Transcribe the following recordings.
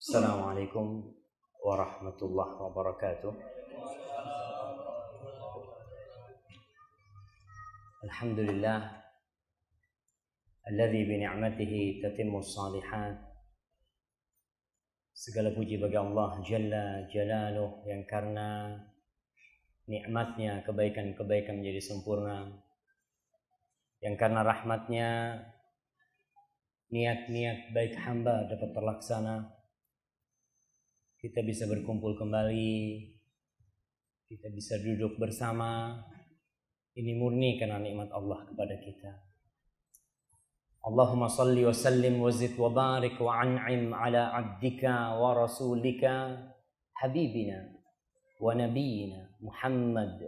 Assalamualaikum warahmatullahi wabarakatuh. Alhamdulillah alladzi bi ni'matihi tatimmus shalihat. Segala puji bagi Allah Jalla Jalaluh yang karena nikmatnya kebaikan-kebaikan menjadi sempurna, yang karena rahmatnya niat-niat baik hamba dapat terlaksana. Kita bisa berkumpul kembali, kita bisa duduk bersama. Ini murni karena nikmat Allah kepada kita. Allahumma salli wa sallim wa zid wa barik wa an'im ala abdika wa rasulika habibina wa nabiyina Muhammad.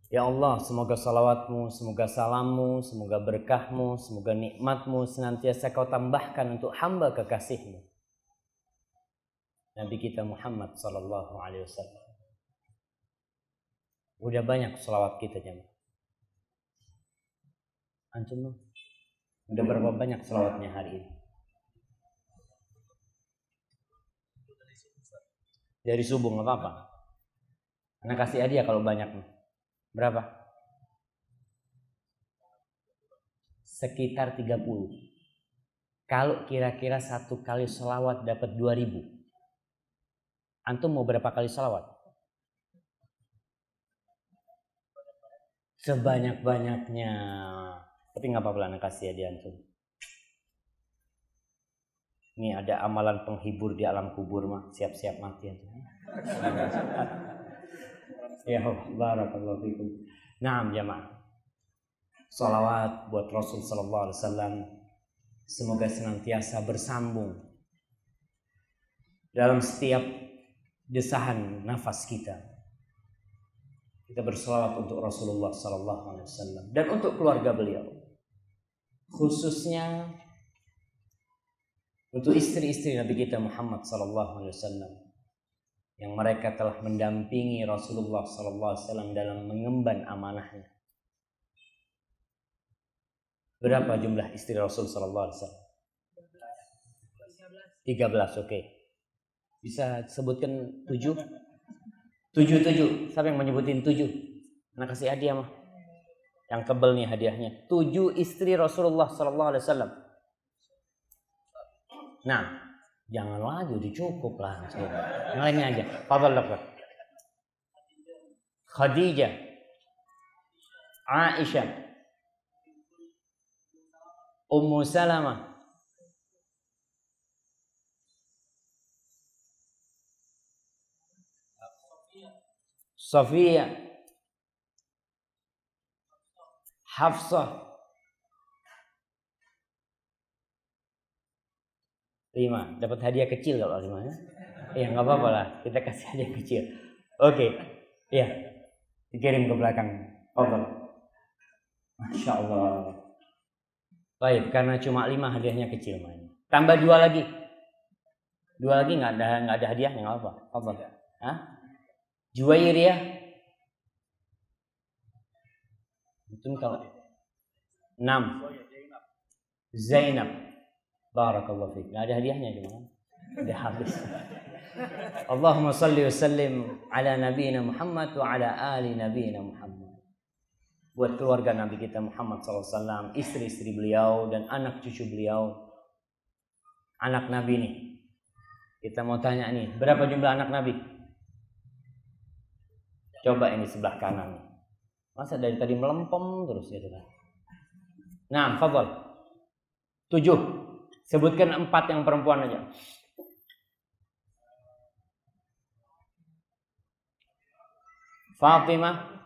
Ya Allah, semoga salawatmu, semoga salammu, semoga berkahmu, semoga nikmatmu senantiasa kau tambahkan untuk hamba kekasihmu Nabi kita Muhammad sallallahu alaihi wasallam. Udah banyak selawat kita jemaah. Antum udah berapa banyak selawatnya hari ini? Dari subuh nggak apa-apa. Anak kasih hadiah kalau banyak. Berapa? Sekitar 30. Kalau kira-kira satu kali selawat dapat 2000. Antum mau berapa kali salawat? Sebanyak-banyaknya. Tapi nggak apa-apa, anak kasih hadiah antum. Ini ada amalan penghibur di alam kubur mah, siap-siap mati antum. Ya Allah, barakallahu fikum. Naam jamaah. Salawat buat Rasul sallallahu alaihi wasallam. Semoga senantiasa bersambung dalam setiap desahan nafas kita. Kita berselawat untuk Rasulullah sallallahu alaihi wasallam dan untuk keluarga beliau. Khususnya untuk istri-istri Nabi kita Muhammad sallallahu alaihi wasallam yang mereka telah mendampingi Rasulullah sallallahu alaihi wasallam dalam mengemban amanahnya. Berapa jumlah istri Rasul sallallahu alaihi wasallam? 13, oke. Bisa sebutkan 7? 7. Siapa yang menyebutin 7? Anak kasih hadiah mah. Yang kebel nih hadiahnya. 7 istri Rasulullah sallallahu alaihi wasallam. Nah, jangan lagi, udah cukup lah. Yang lainnya aja. Fadhal Dr. Khadijah, Aisyah, Ummu Salamah, Safiyah, Hafsah. 5. Dapat hadiah kecil kalau 5 ya. Ya nggak apa-apa lah, kita kasih hadiah kecil. Oke. Iya. Dikirim ke belakang. Oke. Masya Allah. Baik, karena cuma 5 hadiahnya kecil main. Tambah 2 lagi. 2 lagi nggak ada hadiahnya, nggak apa. Apa? Hah? Juwairiyah. Betul kalau 6. Zainab. Barakallahu fiik. Nggak ada hadiahnya gimana? Udah habis. Allahumma salli wa sallim ala nabiyina Muhammad wa ala ali nabiyina Muhammad. Buat keluarga Nabi kita Muhammad SAW, istri-istri beliau dan anak cucu beliau. Anak Nabi nih. Kita mau tanya nih, berapa jumlah anak Nabi? Coba ini sebelah kanan. Masa dari tadi melempem terus gitu kan. Nah, fadhal. 7. Sebutkan 4 yang perempuan aja. Fatimah,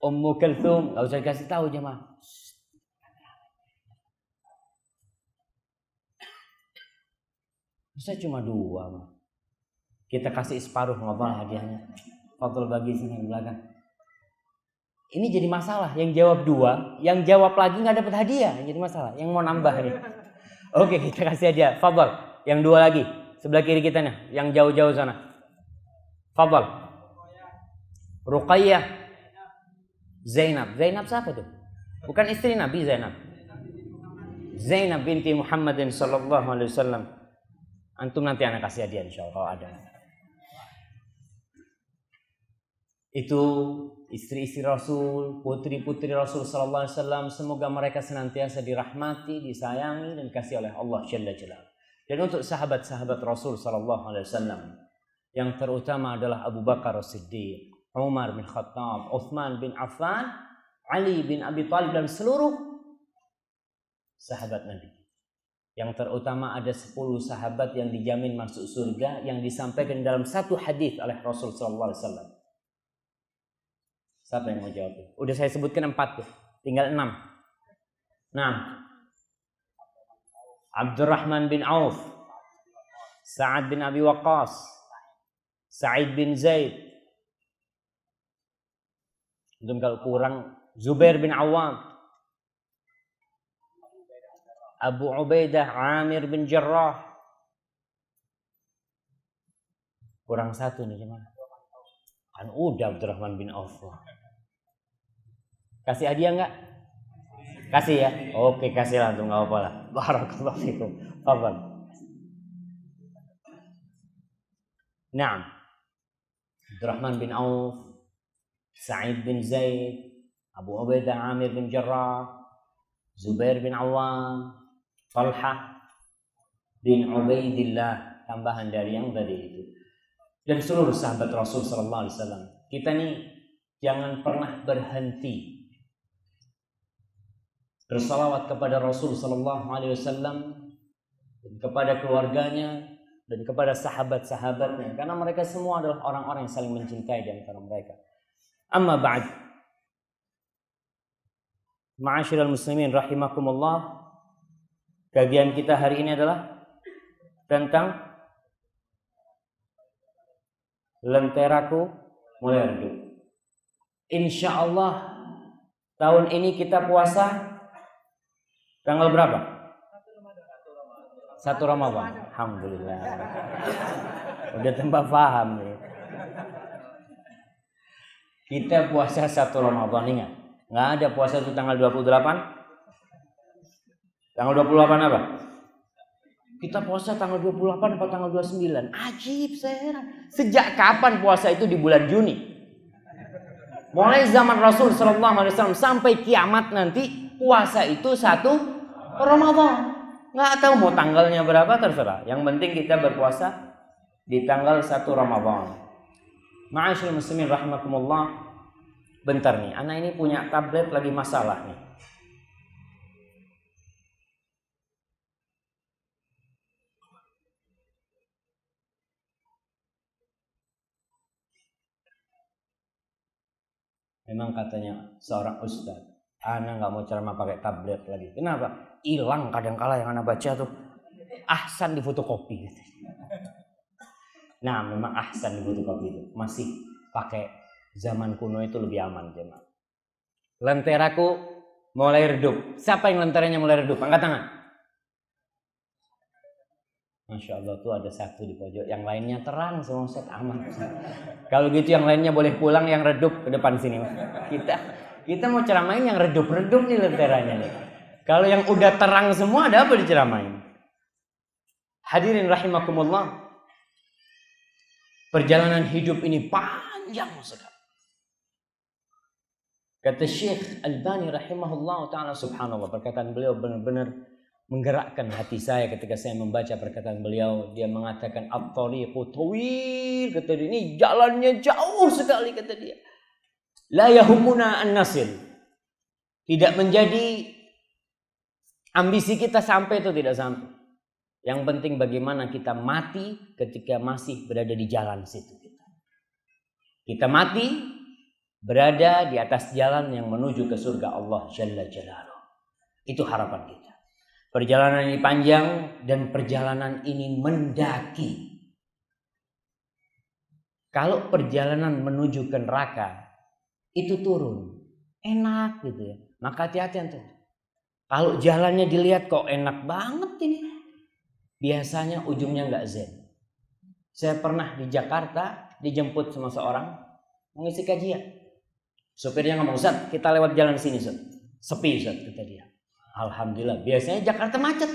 Ummu Kulthum, enggak usah dikasih tahu jemaah. Saya cuma 2 mah. Kita kasih separuh ngobrol hadiahnya. Fadhal bagi sini di belakang. Ini jadi masalah. Yang jawab 2, yang jawab lagi nggak dapat hadiah. Jadi masalah. Yang mau nambah nih. Oke, kita kasih hadiah. Fadhal. Yang 2 lagi. Sebelah kiri kita nih. Yang jauh-jauh sana. Fadhal. Ruqayyah. Zainab. Zainab siapa tuh? Bukan istri Nabi Zainab. Zainab binti Muhammadin sallallahu alaihi wasallam. Antum nanti anak kasih hadiah insyaallah kalau ada. Itu istri-istri Rasul, putri-putri Rasul sallallahu alaihi wasallam, semoga mereka senantiasa dirahmati, disayangi dan dikasihi oleh Allah Jalla Jalaluhu. Dan untuk sahabat-sahabat Rasul sallallahu alaihi wasallam yang terutama adalah Abu Bakar As-Siddiq, Umar bin Khattab, Utsman bin Affan, Ali bin Abi Thalib dan seluruh sahabat Nabi. Yang terutama ada 10 sahabat yang dijamin masuk surga yang disampaikan dalam satu hadis oleh Rasul sallallahu alaihi wasallam. Siapa yang mau jawab? Udah saya sebutkan 4 tuh, tinggal 6. Nah, Abdurrahman bin Auf, Sa'ad bin Abi Waqqas, Sa'id bin Zaid. Untuk kalau kurang, Zubair bin Awam, Abu Ubaidah Amir bin Jarrah. Kurang 1 nih gimana? Kan udah Abdurrahman bin Auf. Kasih hadiah enggak? Kasih ya? Oke, kasih langsung enggak apa-apa lah. Barakallahu fikum. Tafadhal. Naam. Abdurrahman bin Auf, Sa'id bin Zaid, Abu Ubaidah Amir bin Jarrah, Zubair bin Awam, Talha bin Ubaidillah, tambahan dari yang tadi itu. Dan seluruh sahabat Rasul sallallahu alaihi wasallam. Kita nih jangan pernah berhenti bersalawat kepada Rasul sallallahu alaihi wasallam, kepada keluarganya dan kepada sahabat-sahabatnya, karena mereka semua adalah orang-orang yang saling mencintai di antara mereka. Amma ba'd. Ma'asyiral muslimin rahimakumullah. Kajian kita hari ini adalah tentang lenteraku mulai redup. Insyaallah tahun ini kita puasa tanggal berapa? 1 Ramadan. Alhamdulillah. Udah tambah paham nih. Kita puasa 1 Ramadan, ingat. Nggak ada puasa itu tanggal 28. Tanggal 28 apa? Kita puasa tanggal 28 atau tanggal 29. Ajib, saya heran. Sejak kapan puasa itu di bulan Juni? Mulai zaman Rasul sallallahu alaihi wasallam sampai kiamat nanti puasa itu 1 Ramadan. Nggak tahu mau tanggalnya berapa terserah. Yang penting kita berpuasa di tanggal 1 Ramadan. Ma'asyiral muslimin rahimakumullah. Bentar nih, anak ini punya tablet lagi masalah nih. Memang katanya seorang ustaz, anak nggak mau ceramah pakai tablet lagi. Kenapa? Hilang kadang-kala yang anak baca tuh. Ahsan di fotokopi. Nah, memang ahsan di fotokopi itu. Masih pakai zaman kuno itu lebih aman, jemaah. Lenteraku mulai redup. Siapa yang lenteranya mulai redup? Angkat tangan. Masya Allah tuh ada 1 di pojok, yang lainnya terang semua, Ustaz, aman. Kalau gitu yang lainnya boleh pulang, yang redup ke depan sini. Kita mau ceramain yang redup-redup nih lenteranya nih. Kalau yang udah terang semua ada apa diceramain? Hadirin rahimakumullah. Perjalanan hidup ini panjang sekali. Kata Syekh Albani rahimahullah ta'ala, subhanallah, perkataan beliau benar-benar menggerakkan hati saya ketika saya membaca perkataan beliau. Dia mengatakan at-tariqu tawil, kata dia, ini jalannya jauh sekali, kata dia. La yahumuna an-nasil. Tidak menjadi ambisi kita sampai itu, tidak sampai. Yang penting bagaimana kita mati ketika masih berada di jalan situ kita. Kita mati berada di atas jalan yang menuju ke surga Allah Jalla Jalaluhu. Itu harapan kita. Perjalanan ini panjang dan perjalanan ini mendaki. Kalau perjalanan menuju ke neraka itu turun, enak gitu ya. Maka hati-hati tuh. Kalau jalannya dilihat kok enak banget ini, biasanya ujungnya nggak zen. Saya pernah di Jakarta dijemput sama seorang mengisi kajian. Sopirnya ngomong, Ustaz, kita lewat jalan sini, Ustaz. Sepi, Ustaz, kata dia. Alhamdulillah. Biasanya Jakarta macet.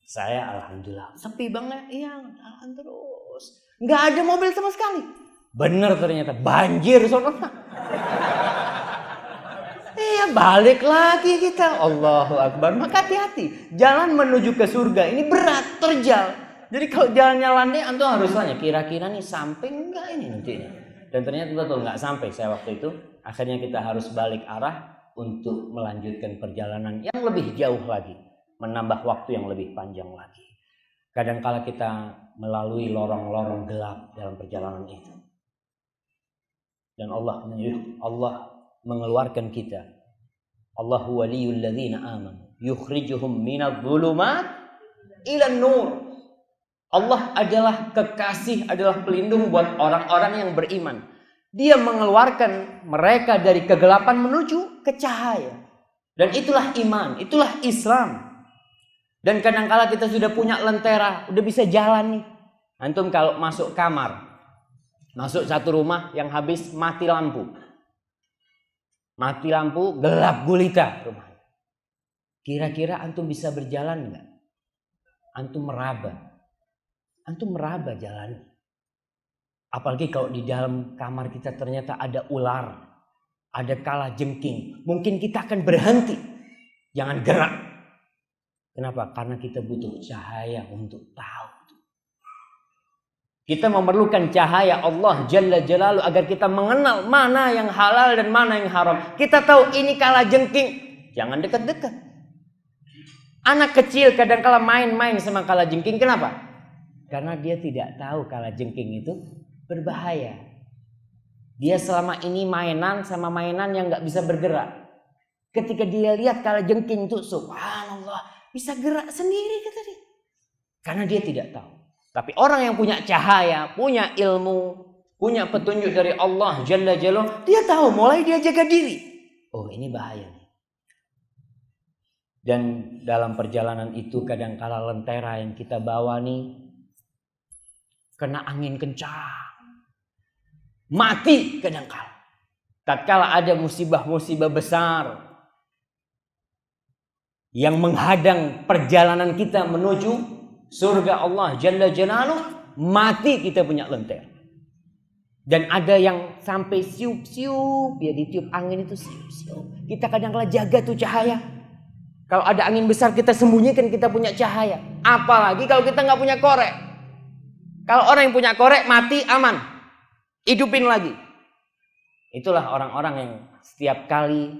Saya alhamdulillah sepi banget. Iya, jalan terus. Nggak ada mobil sama sekali. Bener ternyata banjir sono. Iya, balik lagi kita. Allahu Akbar. Maka hati-hati. Jalan menuju ke surga ini berat, terjal. Jadi kalau jalannya landai, antum harus tanya kira-kira nih sampai enggak ini nantinya. Dan ternyata betul nggak sampai saya waktu itu. Akhirnya kita harus balik arah untuk melanjutkan perjalanan yang lebih jauh lagi. Menambah waktu yang lebih panjang lagi. Kadangkala kita melalui lorong-lorong gelap dalam perjalanan itu. Dan Allah mengeluarkan kita. Allahu waliyul ladzina amanu yukhrijuhum minadh-dhulumat ilan nur. Allah adalah kekasih, adalah pelindung buat orang-orang yang beriman. Dia mengeluarkan mereka dari kegelapan menuju ke cahaya. Dan itulah iman, itulah Islam. Dan kadangkala kita sudah punya lentera, udah bisa jalan nih. Antum kalau masuk kamar, masuk satu rumah yang habis mati lampu. Mati lampu, gelap gulita rumahnya. Kira-kira antum bisa berjalan enggak? Antum meraba. Antum meraba jalan. Apalagi kalau di dalam kamar kita ternyata ada ular, ada kalajengking. Mungkin kita akan berhenti. Jangan gerak. Kenapa? Karena kita butuh cahaya untuk tahu. Kita memerlukan cahaya Allah Jalla Jalaluhu agar kita mengenal mana yang halal dan mana yang haram. Kita tahu ini kalajengking. Jangan dekat-dekat. Anak kecil kadang-kala main-main sama kalajengking. Kenapa? Karena dia tidak tahu kalajengking itu berbahaya. Dia selama ini mainan sama mainan yang gak bisa bergerak. Ketika dia lihat kalajengking itu, subhanallah, bisa gerak sendiri kata dia. Karena dia tidak tahu. Tapi orang yang punya cahaya, punya ilmu, punya petunjuk dari Allah Jalla Jalaluhu, dia tahu, mulai dia jaga diri. Oh, ini bahaya nih. Dan dalam perjalanan itu kadangkala lentera yang kita bawa nih kena angin kencang. Mati kadangkala. Tatkala ada musibah-musibah besar yang menghadang perjalanan kita menuju surga Allah Jalla Jalaluhu, mati kita punya lentera. Dan ada yang sampai siup-siup, ya ditiup angin itu siup-siup. Kita kadang-kala jaga tuh cahaya. Kalau ada angin besar kita sembunyikan, kita punya cahaya. Apalagi kalau kita nggak punya korek. Kalau orang yang punya korek mati aman, hidupin lagi. Itulah orang-orang yang setiap kali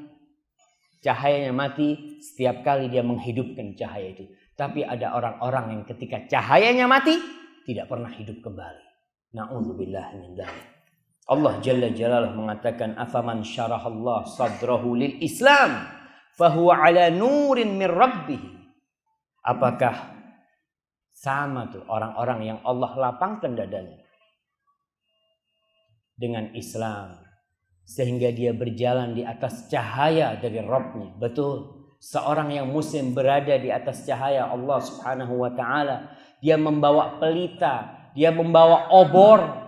cahayanya mati, setiap kali dia menghidupkan cahaya itu. Tapi ada orang-orang yang ketika cahayanya mati, tidak pernah hidup kembali. Na'udzubillah min dzalik. Allah Jalla Jalaluhu mengatakan, afaman syarahallah sadrahu lil Islam, fahuwa ala nurin min rabbih. Apakah sama tuh orang-orang yang Allah lapangkan dadanya dengan Islam, sehingga dia berjalan di atas cahaya dari Rabbnya. Betul. Seorang yang muslim berada di atas cahaya Allah Subhanahu wa ta'ala. Dia membawa pelita. Dia membawa obor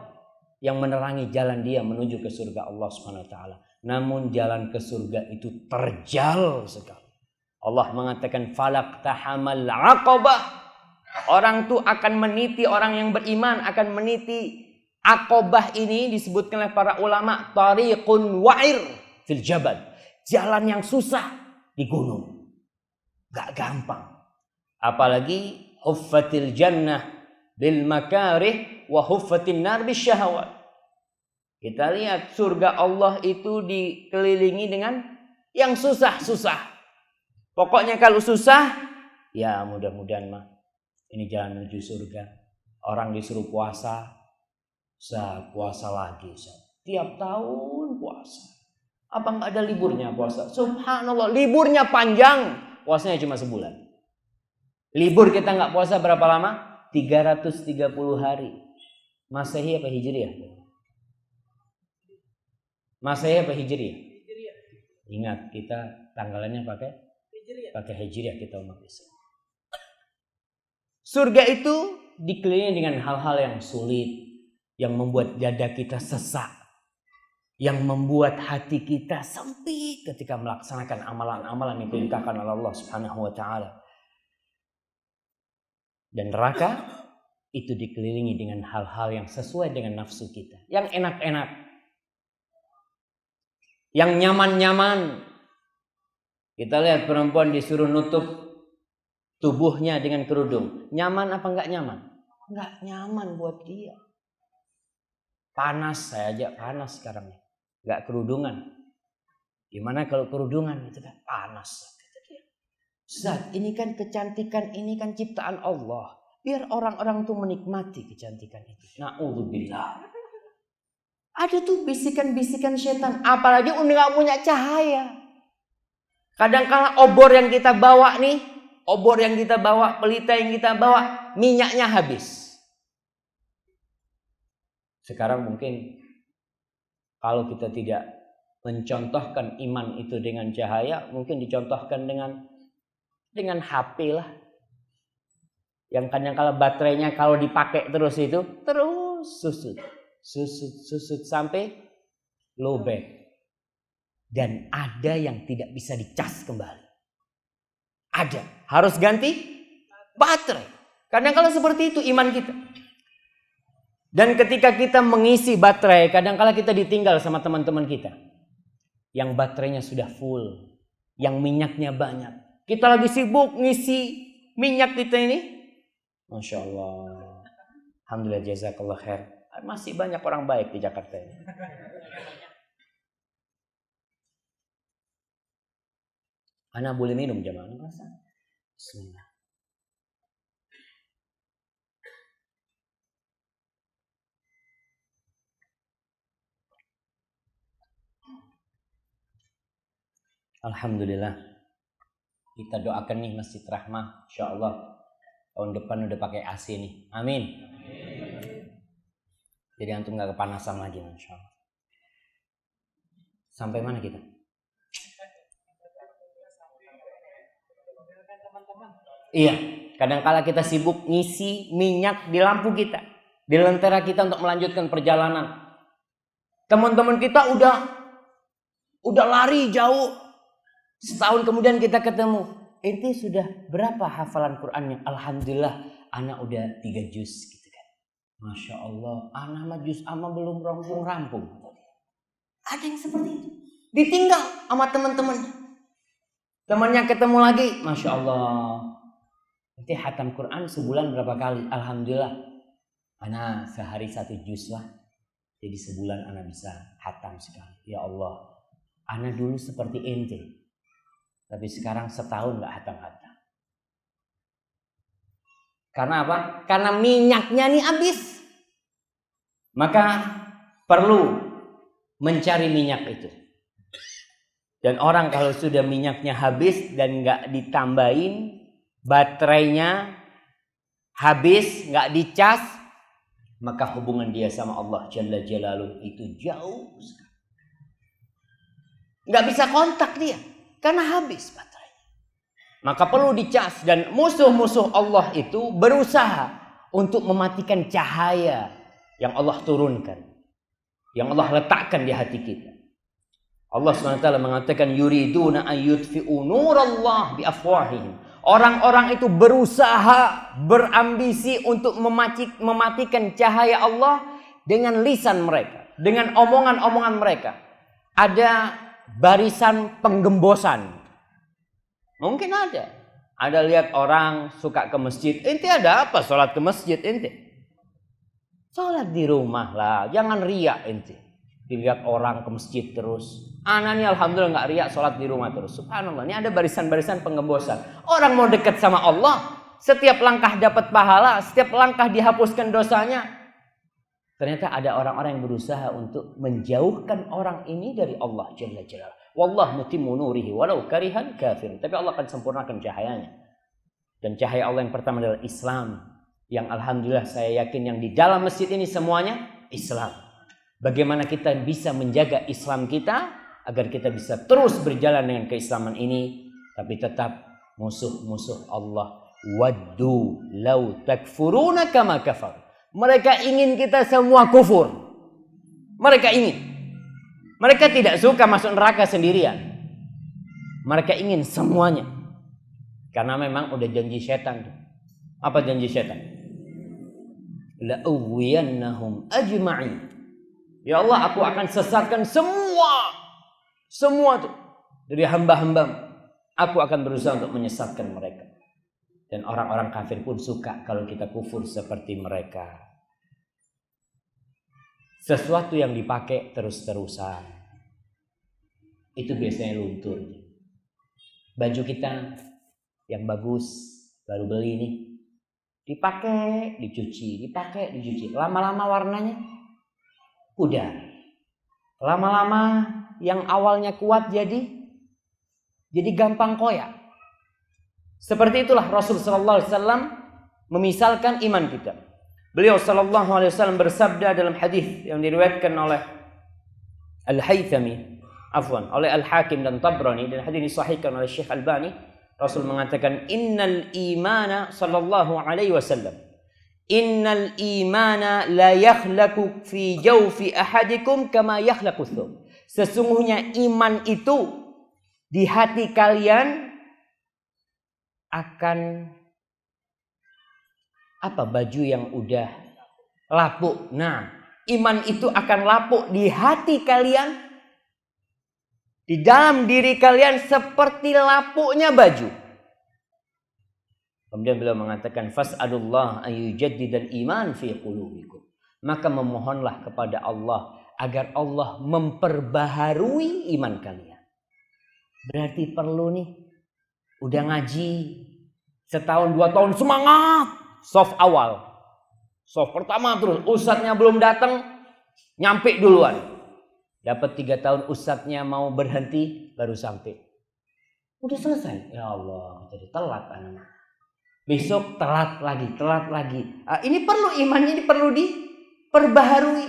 yang menerangi jalan dia menuju ke surga Allah Subhanahu wa ta'ala. Namun jalan ke surga itu terjal sekali. Allah mengatakan falaqtahamal aqabah. Orang tuh akan meniti, orang yang beriman akan meniti Aqobah. Ini disebutkan oleh para ulama tariqun wa'ir fil jabal. Jalan yang susah di gunung. Gak gampang. Apalagi huffatil jannah bil makarih wa huffatin nar bis syahawat. Kita lihat surga Allah itu dikelilingi dengan yang susah-susah. Pokoknya kalau susah, ya mudah-mudahan mah ini jalan menuju surga. Orang disuruh puasa, puasa lagi. Tiap tahun puasa. Apa nggak ada liburnya puasa? Subhanallah, liburnya panjang. Puasanya cuma sebulan. Libur kita nggak puasa berapa lama? 330 hari. Masehi apa Hijriah? Masehi apa Hijriah? Ingat, kita tanggalannya pakai Hijriah kita umat Islam. Surga itu dikelilingi dengan hal-hal yang sulit, yang membuat dada kita sesak. yang membuat hati kita sempit ketika melaksanakan amalan-amalan yang diperintahkan oleh Allah Subhanahu wa taala. Dan neraka itu dikelilingi dengan hal-hal yang sesuai dengan nafsu kita, yang enak-enak, yang nyaman-nyaman. Kita lihat perempuan disuruh nutup tubuhnya dengan kerudung. Nyaman apa enggak nyaman? Enggak nyaman buat dia. Panas, saya aja panas sekarang. Enggak kerudungan. Gimana kalau kerudungan? Itu kan panas. Ustaz, ini kan kecantikan, ini kan ciptaan Allah. Biar orang-orang tuh menikmati kecantikan itu. Na'udzubillah. Ada tuh bisikan-bisikan setan. Apalagi udah gak punya cahaya. Kadang-kala obor yang kita bawa nih, obor yang kita bawa, pelita yang kita bawa, minyaknya habis. Sekarang mungkin kalau kita tidak mencontohkan iman itu dengan cahaya, mungkin dicontohkan dengan HP lah. Yang kadang-kala baterainya kalau dipakai terus itu terus susut sampai lowback. Dan ada yang tidak bisa dicas kembali. Ada. Harus ganti baterai. Kadang-kala seperti itu iman kita. Dan ketika kita mengisi baterai, kadang-kala kita ditinggal sama teman-teman kita. Yang baterainya sudah full. Yang minyaknya banyak. Kita lagi sibuk ngisi minyak kita ini. Masya Allah. Alhamdulillah, jazakallah khair. Masih banyak orang baik di Jakarta ini. Ana boleh minum jamaah? Bismillah. Alhamdulillah. Kita doakan nih Masjid Rahmah, insyaallah tahun depan udah pakai AC nih. Amin. Jadi antum nggak kepanasan lagi, insyaallah. Sampai mana kita? Iya, kadang-kala kita sibuk ngisi minyak di lampu kita, di lentera kita untuk melanjutkan perjalanan. Teman-teman kita udah lari jauh. Setahun kemudian kita ketemu. Ente sudah berapa hafalan Qur'annya? Alhamdulillah, ana udah 3 juz gitu kan. Masya Allah, ana mah juz ama belum rampung-rampung. Ada yang seperti itu. Ditinggal sama teman-teman. Temannya ketemu lagi, Masya Allah. Nanti hatam Quran sebulan berapa kali? Alhamdulillah. Ana sehari 1 juz lah. Jadi sebulan ana bisa hatam sekali. Ya Allah. Ana dulu seperti ente. Tapi sekarang setahun gak hatam-hatam. Karena apa? Karena minyaknya nih habis. Maka perlu mencari minyak itu. Dan orang kalau sudah minyaknya habis dan gak ditambahin, baterainya habis, nggak dicas, maka hubungan dia sama Allah Jalla Jalaluh itu jauh sekali. Nggak bisa kontak dia karena habis baterainya. Maka perlu dicas, dan musuh-musuh Allah itu berusaha untuk mematikan cahaya yang Allah turunkan, yang Allah letakkan di hati kita. Allah SWT mengatakan yuriduna an yutfi'u nurallah bi afwahihim. Orang-orang itu berusaha, berambisi untuk mematikan cahaya Allah dengan lisan mereka, dengan omongan-omongan mereka. Ada barisan penggembosan. Mungkin ada. Ada lihat orang suka ke masjid. Ente ada apa sholat ke masjid ente? Sholat di rumah lah, jangan riak ente. Dilihat orang ke masjid terus. Ana nih alhamdulillah nggak riak, sholat di rumah terus. Subhanallah, ini ada barisan-barisan penggembosan. Orang mau dekat sama Allah, setiap langkah dapat pahala, setiap langkah dihapuskan dosanya. Ternyata ada orang-orang yang berusaha untuk menjauhkan orang ini dari Allah Jalla Jalaluhu. Wallahu mutimmu nurihi walau karihal kafir. Tapi Allah akan sempurnakan cahayanya. Dan cahaya Allah yang pertama adalah Islam. Yang alhamdulillah saya yakin yang di dalam masjid ini semuanya Islam. Bagaimana kita bisa menjaga Islam kita agar kita bisa terus berjalan dengan keislaman ini, tapi tetap musuh-musuh Allah waddu law takfuruna kama kafar. Mereka ingin kita semua kufur. Mereka ingin. Mereka tidak suka masuk neraka sendirian. Mereka ingin semuanya. Karena memang udah janji setan. Apa janji setan? La'uwiyannahum ajma'in. Ya Allah, aku akan sesatkan semua tuh dari hamba-hambamu. Aku akan berusaha untuk menyesatkan mereka. Dan orang-orang kafir pun suka kalau kita kufur seperti mereka. Sesuatu yang dipakai terus-terusan, itu biasanya luntur. Baju kita yang bagus, baru beli nih, dipakai, dicuci, lama-lama warnanya pudar. Lama-lama yang awalnya kuat jadi gampang koyak. Seperti itulah Rasul sallallahu alaihi wasallam memisalkan iman kita. Beliau sallallahu alaihi wasallam bersabda dalam hadis yang diriwayatkan oleh Al-Haythami, oleh Al-Hakim dan Tabrani, dan hadis disahihkan oleh Syekh Albani. Rasul mengatakan, innal imana sallallahu alaihi wasallam, innal imana la yakhlaqu fi jawfi ahadikum kama yakhlaqu thawb. Sesungguhnya iman itu di hati kalian akan baju yang udah lapuk. Nah, iman itu akan lapuk di hati kalian, di dalam diri kalian seperti lapuknya baju. Kemudian beliau mengatakan, fas'alullah ayyujaddidal iman fi qulubikum. Maka memohonlah kepada Allah agar Allah memperbaharui iman kalian. Berarti perlu nih, udah ngaji setahun 2 tahun semangat, soft awal, soft pertama terus, ustadznya belum datang, nyampe duluan. Dapat 3 tahun ustadznya mau berhenti, baru sampai. Udah selesai. Ya Allah, jadi telat anak. Besok telat lagi. Ini perlu, imannya ini perlu diperbaharui.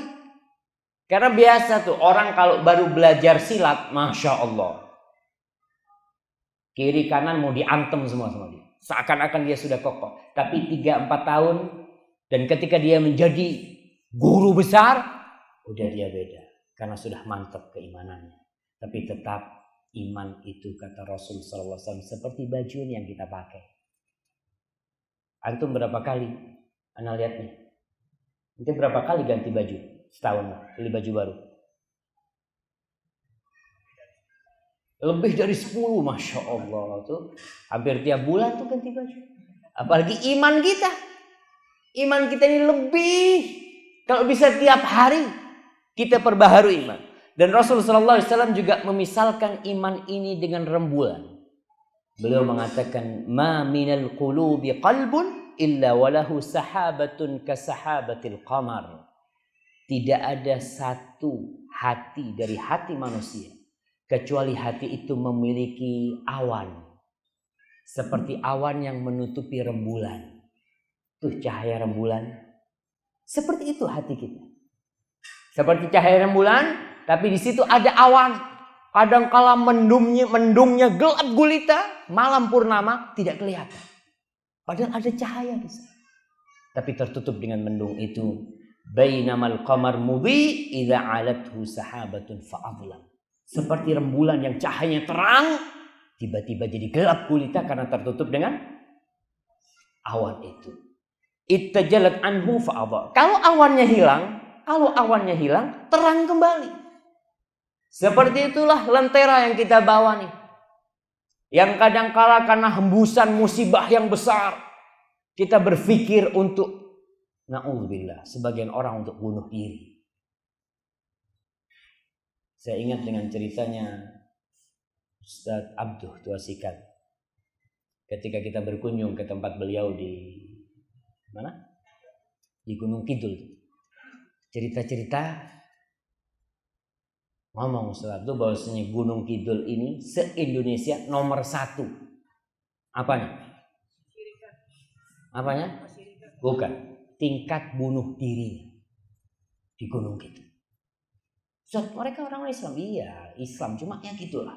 Karena biasa tuh orang kalau baru belajar silat, Masya Allah, kiri kanan mau diantem semua sama dia. Seakan-akan dia sudah kokoh. Tapi 3-4 tahun, dan ketika dia menjadi guru besar, udah dia beda. Karena sudah mantap keimanannya. Tapi tetap iman itu, kata Rasul SAW, seperti baju yang kita pakai. Antum berapa kali? Ana lihat nih. Nanti berapa kali ganti baju? Setahun beli baju baru. Lebih dari 10, Masya Allah tuh. Hampir tiap bulan tuh ganti baju. Apalagi iman kita. Iman kita ini lebih. Kalau bisa tiap hari kita perbaharui iman. Dan Rasulullah SAW juga memisalkan iman ini dengan rembulan. Beliau mengatakan, ma minal qulubi qalbun illa walahu sahabatun kasahabatil qamar. Tidak ada satu hati dari hati manusia kecuali hati itu memiliki awan. Seperti awan yang menutupi rembulan. Tuh cahaya rembulan. Seperti itu hati kita. Seperti cahaya rembulan, tapi di situ ada awan. Kadangkala mendungnya gelap gulita, malam purnama tidak kelihatan. Padahal ada cahaya di sana. Tapi tertutup dengan mendung itu. Bainamal qamar mudhi idza alathu sahabatun fa'adlam. Seperti rembulan yang cahayanya terang, tiba-tiba jadi gelap gulita karena tertutup dengan awan itu. Ittajalat anhu fa'adha. Kalau awannya hilang, terang kembali. Seperti itulah lentera yang kita bawa nih. Yang kadangkala karena hembusan musibah yang besar, kita berpikir untuk, na'udzubillah, sebagian orang untuk bunuh diri. Saya ingat dengan ceritanya Ustaz Abduh Tuasikan. Ketika kita berkunjung ke tempat beliau di mana? Di Gunung Kidul. Cerita-cerita ngomong Ustaz Abduh bahwasanya Gunung Kidul ini se-Indonesia nomor 1. Apanya? Apanya? Bukan. Tingkat bunuh diri di Gunung Kidul. Ustaz, mereka orang Islam. Iya, Islam, cuma ya gitulah.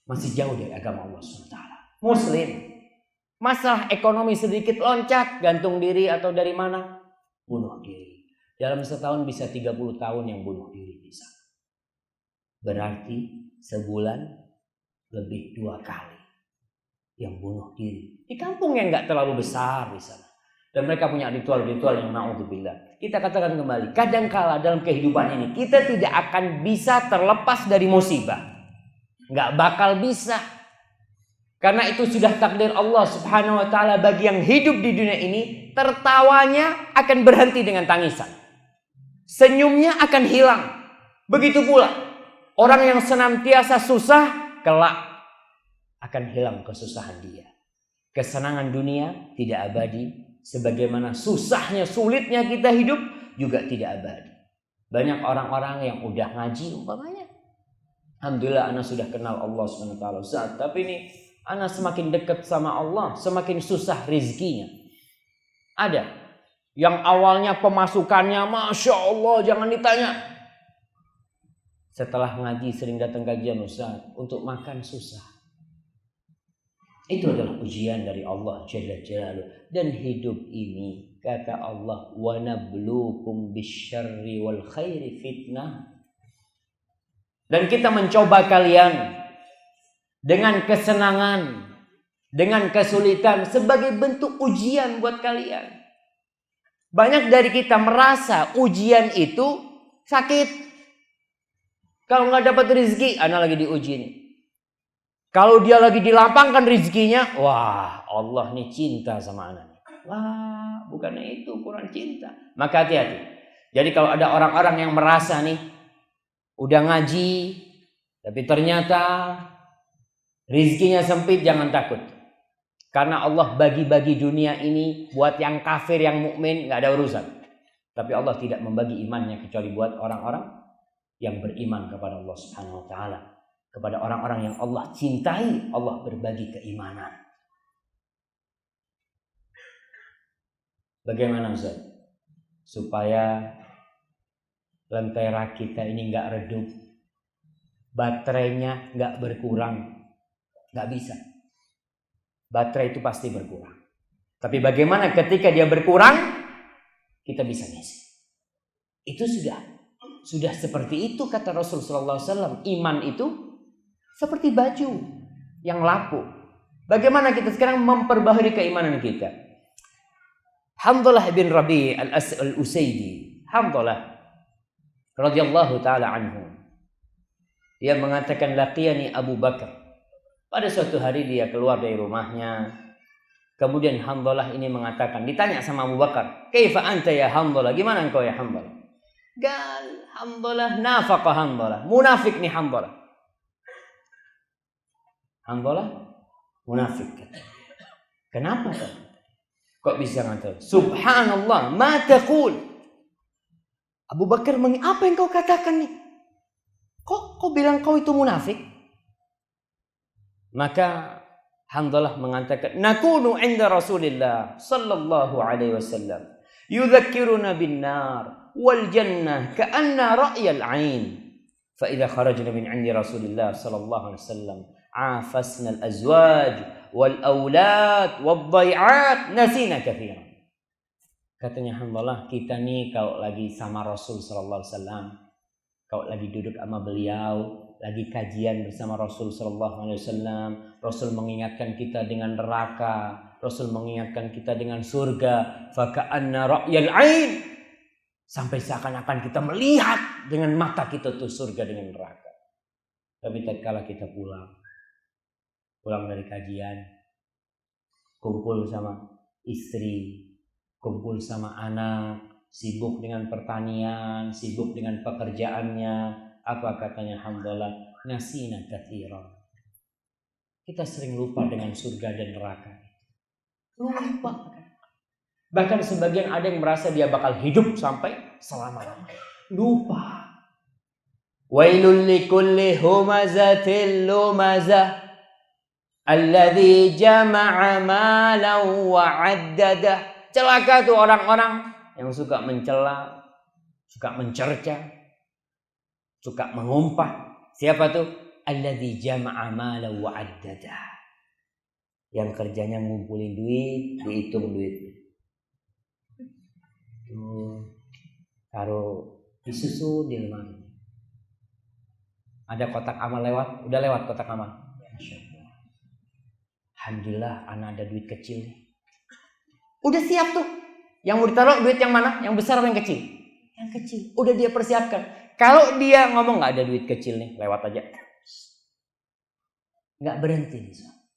Masih jauh dari agama Allah SWT. Muslim. Masalah ekonomi sedikit loncat, gantung diri atau dari mana? Bunuh diri. Dalam setahun bisa 30 tahun yang bunuh diri bisa. Berarti sebulan lebih 2 kali yang bunuh diri. Di kampung yang nggak terlalu besar di sana. Dan mereka punya ritual-ritual yang na'udzubillah. Kita katakan kembali, kadangkala dalam kehidupan ini kita tidak akan bisa terlepas dari musibah. Nggak bakal bisa. Karena itu sudah takdir Allah subhanahu wa ta'ala bagi yang hidup di dunia ini. Tertawanya akan berhenti dengan tangisan. Senyumnya akan hilang. Begitu pula orang yang senantiasa susah, kelak akan hilang kesusahan dia. Kesenangan dunia tidak abadi. Sebagaimana susahnya, sulitnya kita hidup juga tidak abadi. Banyak orang-orang yang udah ngaji umpamanya. Alhamdulillah anak sudah kenal Allah SWT. Tapi ini anak semakin dekat sama Allah, semakin susah rizkinya. Ada yang awalnya pemasukannya Masya Allah jangan ditanya. Setelah ngaji sering datang kajian Ustaz, untuk makan susah. Itu adalah ujian dari Allah Jalla Jalaluhu. Dan hidup ini kata Allah, wa nabluukum bisyarri wal khairi fitnah. Dan kita mencoba kalian dengan kesenangan, dengan kesulitan sebagai bentuk ujian buat kalian. Banyak dari kita merasa ujian itu sakit. Kalau nggak dapat rezeki, anak lagi diuji nih. Kalau dia lagi dilapangkan rezekinya, wah Allah nih cinta sama anaknya. Wah bukannya itu kurang cinta. Maka hati-hati. Jadi kalau ada orang-orang yang merasa nih udah ngaji, tapi ternyata rezekinya sempit, jangan takut. Karena Allah bagi-bagi dunia ini buat yang kafir, yang mukmin nggak ada urusan. Tapi Allah tidak membagi imannya kecuali buat orang-orang yang beriman kepada Allah Subhanahu Wa Taala. Kepada orang-orang yang Allah cintai, Allah berbagi keimanan. Bagaimana Ustaz? Supaya lentera kita ini nggak redup, baterainya nggak berkurang, nggak bisa. Baterai itu pasti berkurang. Tapi bagaimana ketika dia berkurang, kita bisa ngisi. Itu sudah seperti itu kata Rasulullah SAW. Iman itu seperti baju yang lapuk. Bagaimana kita sekarang memperbaharui keimanan kita? Hamdalah bin Rabi' al-Usaidi, Hamdalah radhiyallahu taala anhu. Dia mengatakan laqiyani Abu Bakar. Pada suatu hari dia keluar dari rumahnya. Kemudian Hamdalah ini mengatakan, ditanya sama Abu Bakar, "Kaifa anta ya Hamdalah? Gimana engkau ya Hamdalah?" Gal Hamdalah nafaqa Hamdalah. Munafik nih Hamdalah. Hamdalah munafik. Kenapa? Kok bisa ngatakan? Subhanallah, ma taqul? Abu Bakar, apa yang kau katakan nih? Kok bilang kau itu munafik? Maka Hamdalah mengatakan, nakunu inda Rasulillah sallallahu alaihi wasallam yudzakkiruna bin nar wal jannah ka'anna ra'yal 'ain. Fa idza kharajna min 'indi Rasulillah sallallahu alaihi wasallam عافسنا الأزواج والأولاد والضيعات نسينا كثيرا. Katanya Hamdalah, kita nih kalau lagi sama Rasul sallallahu alaihi wasallam, kalau lagi duduk sama beliau, lagi kajian bersama Rasul sallallahu alaihi wasallam, Rasul mengingatkan kita dengan neraka, Rasul mengingatkan kita dengan surga, fa ka'anna ra'yal 'ain. Sampai seakan-akan kita melihat dengan mata kita tuh surga dengan neraka. Tapi tatkala kita pulang dari kajian, kumpul sama istri, kumpul sama anak, sibuk dengan pertanian, sibuk dengan pekerjaannya, apa katanya Hamdalah? Nasina katsiran. Kita sering lupa dengan surga dan neraka. Lupa. Bahkan sebagian ada yang merasa dia bakal hidup sampai selama-lamanya. Lupa. Wailul likulli humazatil lumazah alladzi jama'a malan wa 'addadah. Celaka tuh orang-orang yang suka mencela, suka mencerca, suka mengumpat. Siapa tuh? Alladzi jama'a malan wa 'addadah. Yang kerjanya ngumpulin duit, dihitung duitnya. Tuh, taruh disusun di lemari. Ada kotak amal lewat? Udah lewat kotak amal? Masya Allah. Alhamdulillah anak ada duit kecil nih. Udah siap tuh. Yang mau ditaruh duit yang mana? Yang besar atau yang kecil? Yang kecil. Udah dia persiapkan. Kalau dia ngomong nggak ada duit kecil nih, lewat aja. Nggak berhenti nih.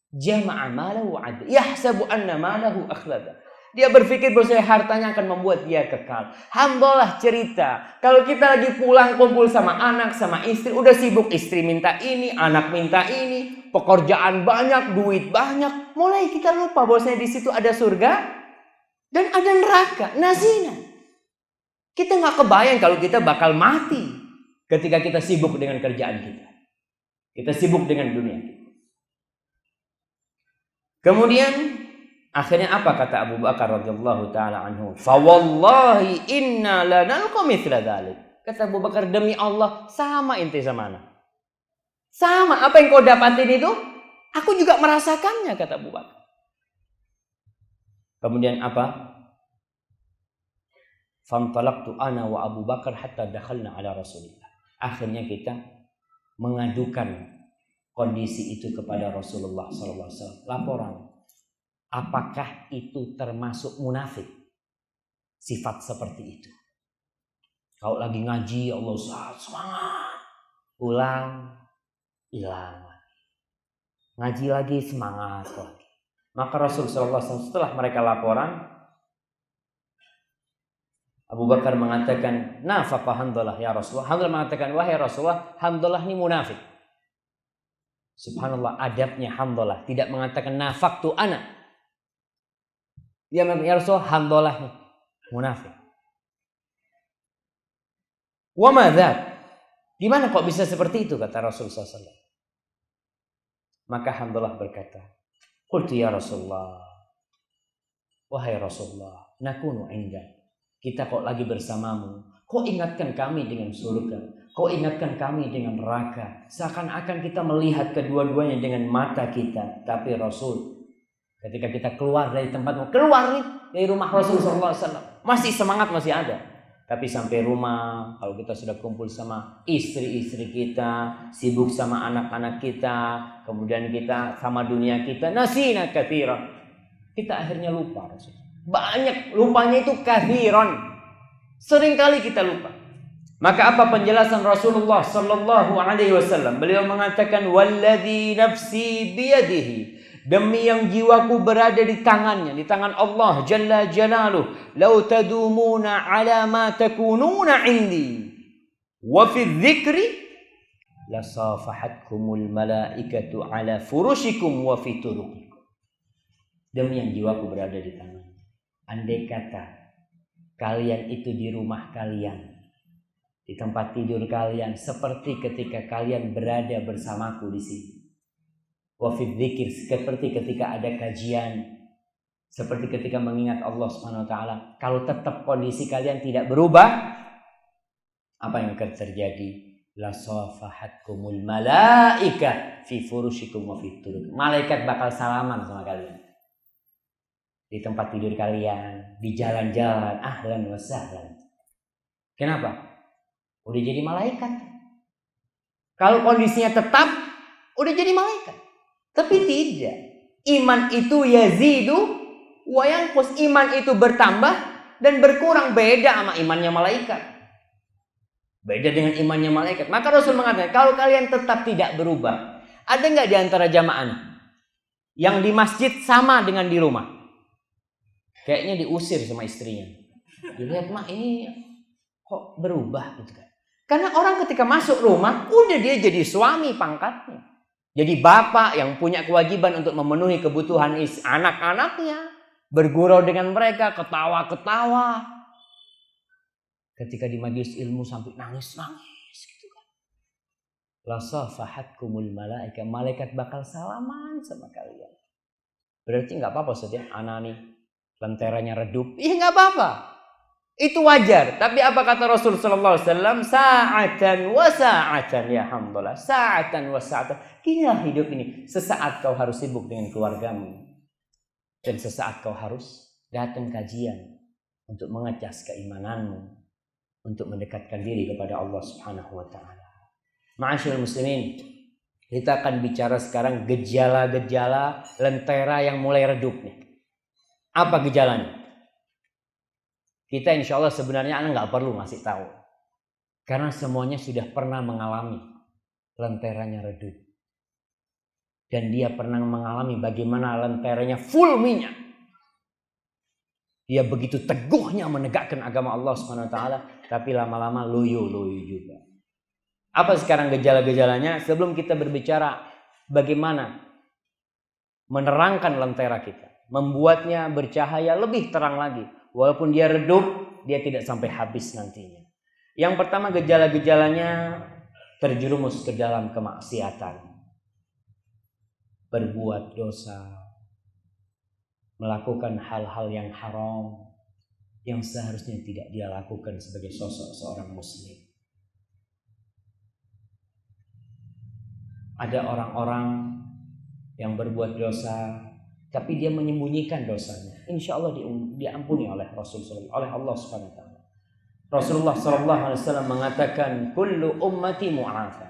Jama'a malahu wa'ad. Yahsabu anna malahu akhlada. Dia berpikir bahwa hartanya akan membuat dia kekal. Alhamdulillah cerita. Kalau kita lagi pulang kumpul sama anak, sama istri. Udah sibuk, istri minta ini, anak minta ini. Pekerjaan banyak, duit banyak. Mulai kita lupa bahwasanya di situ ada surga dan ada neraka. Nasina. Kita nggak kebayang kalau kita bakal mati ketika kita sibuk dengan kerjaan kita. Kita sibuk dengan dunia kita. Kemudian akhirnya apa kata Abu Bakar radhiyallahu taala anhu? Fa wallahi inna lanalqa mithla dzalik. Kata Abu Bakar, demi Allah sama inti sama anak. Sama apa yang kau dapatin itu, aku juga merasakannya kata Abu Bakar. Kemudian apa? Fantalaqtu ana wa Abu Bakar hatta dakhalna ala Rasulillah. Akhirnya kita mengadukan kondisi itu kepada Rasulullah SAW. Laporan. Apakah itu termasuk munafik? Sifat seperti itu. Kalau lagi ngaji, Allah semangat. Pulang, hilang. Ngaji lagi, semangat lagi. Maka Rasulullah SAW setelah mereka laporan, Abu Bakar mengatakan, nafaqa Handalah ya Rasulullah. Handalah mengatakan, wahai Rasulullah, Handalah ini munafik. Subhanallah, adabnya Handalah tidak mengatakan nafaqtu ana. Dia mengatakan, ya Rasulullah, Handalah nih munafik. Wa madzak? Gimana kok bisa seperti itu kata Rasulullah SAW. Maka Handalah berkata, qultu ya Rasulullah, wahai Rasulullah, nakunu indak. Kita kok lagi bersamamu. Kok ingatkan kami dengan surga. Kok ingatkan kami dengan neraka. Seakan-akan kita melihat kedua-duanya dengan mata kita. Tapi Rasul, ketika kita keluar dari tempatmu, keluar nih dari rumah Rasulullah SAW, masih semangat, masih ada. Tapi sampai rumah, kalau kita sudah kumpul sama istri-istri kita, sibuk sama anak-anak kita, kemudian kita sama dunia kita, nasina katsira. Kita akhirnya lupa Rasul. Banyak, lupanya itu kathiran. Sering kali kita lupa. Maka apa penjelasan Rasulullah sallallahu alaihi wasallam? Beliau mengatakan, walladzi nafsi biyadihi, demi yang jiwaku berada di tangannya, di tangan Allah jalla jalaluh, law tadumuna ala ma takununa indi wa fi dzikri lasafahatkumul malaikatu ala furushikum wa fi turuqikum. Demi yang jiwaku berada di tangan. Andai kata kalian itu di rumah kalian, di tempat tidur kalian, seperti ketika kalian berada bersamaku di sini. Wa fi dzikir, seperti ketika ada kajian, seperti ketika mengingat Allah Subhanahu wa taala. Kalau tetap kondisi kalian tidak berubah, apa yang akan terjadi? La safahatkumul malaika fi furushikum wa fi turuq. Malaikat bakal salaman sama kalian. Di tempat tidur kalian, di jalan-jalan, ahlan wa sahlan. Kenapa? Udah jadi malaikat. Kalau kondisinya tetap, udah jadi malaikat. Tapi tidak. Iman itu yazidu wa yanqus. Iman itu bertambah dan berkurang. Beda sama imannya malaikat. Beda dengan imannya malaikat. Maka Rasul mengatakan, kalau kalian tetap tidak berubah, ada nggak di antara jamaah yang di masjid sama dengan di rumah? Kayaknya diusir sama istrinya. Dilihat, mak ini kok berubah gitu kan. Karena orang ketika masuk rumah, udah dia jadi suami pangkatnya. Jadi bapak yang punya kewajiban untuk memenuhi kebutuhan anak-anaknya. Bergurau dengan mereka, ketawa-ketawa. Ketika di majelis ilmu sampai nangis-nangis gitu kan. La safahatkumul malaika. Malaikat bakal salaman sama kalian. Berarti nggak apa-apa Ustaz ya, anak nih lenteranya redup, iya nggak apa-apa, itu wajar. Tapi apa kata Rasul Sallallahu Alaihi Wasallam? Sa'atan wa sa'atan ya hamdulillah, sa'atan wa sa'atan. Inilah hidup ini. Sesaat kau harus sibuk dengan keluargamu, dan sesaat kau harus datang kajian untuk mengecas keimananmu, untuk mendekatkan diri kepada Allah Subhanahu Wa Taala. Ma'asyiral muslimin, kita akan bicara sekarang gejala-gejala lentera yang mulai redup nih. Apa gejalanya? Kita insya Allah sebenarnya Anda nggak perlu ngasih tahu. Karena semuanya sudah pernah mengalami lenteranya redup. Dan dia pernah mengalami bagaimana lenteranya full minyak. Dia begitu teguhnya menegakkan agama Allah SWT. Tapi lama-lama loyo-loyo juga. Apa sekarang gejala-gejalanya? Sebelum kita berbicara bagaimana menerangkan lentera kita, membuatnya bercahaya lebih terang lagi, walaupun dia redup, dia tidak sampai habis nantinya. Yang pertama gejala-gejalanya terjerumus ke dalam kemaksiatan, berbuat dosa, melakukan hal-hal yang haram yang seharusnya tidak dia lakukan sebagai sosok seorang muslim. Ada orang-orang yang berbuat dosa, tapi dia menyembunyikan dosanya. Insya Allah diampuni oleh oleh Allah Subhanahu Wa Taala. Rasulullah SAW mengatakan, "Kullu ummati mu'afan."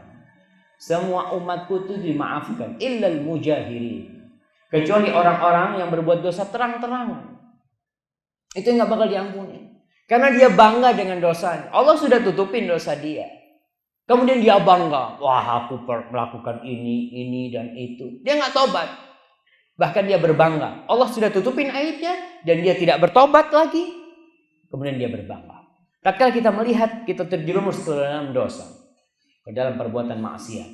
Semua umatku itu dimaafkan, illal mujahirin. Kecuali orang-orang yang berbuat dosa terang-terangan. Itu nggak bakal diampuni. Karena dia bangga dengan dosanya. Allah sudah tutupin dosa dia. Kemudian dia bangga, wah aku melakukan ini dan itu. Dia nggak tobat. Bahkan dia berbangga. Allah sudah tutupin aibnya dan dia tidak bertobat lagi. Kemudian dia berbangga. Tatkala kita melihat kita terjerumus ke dalam dosa, ke dalam perbuatan maksiat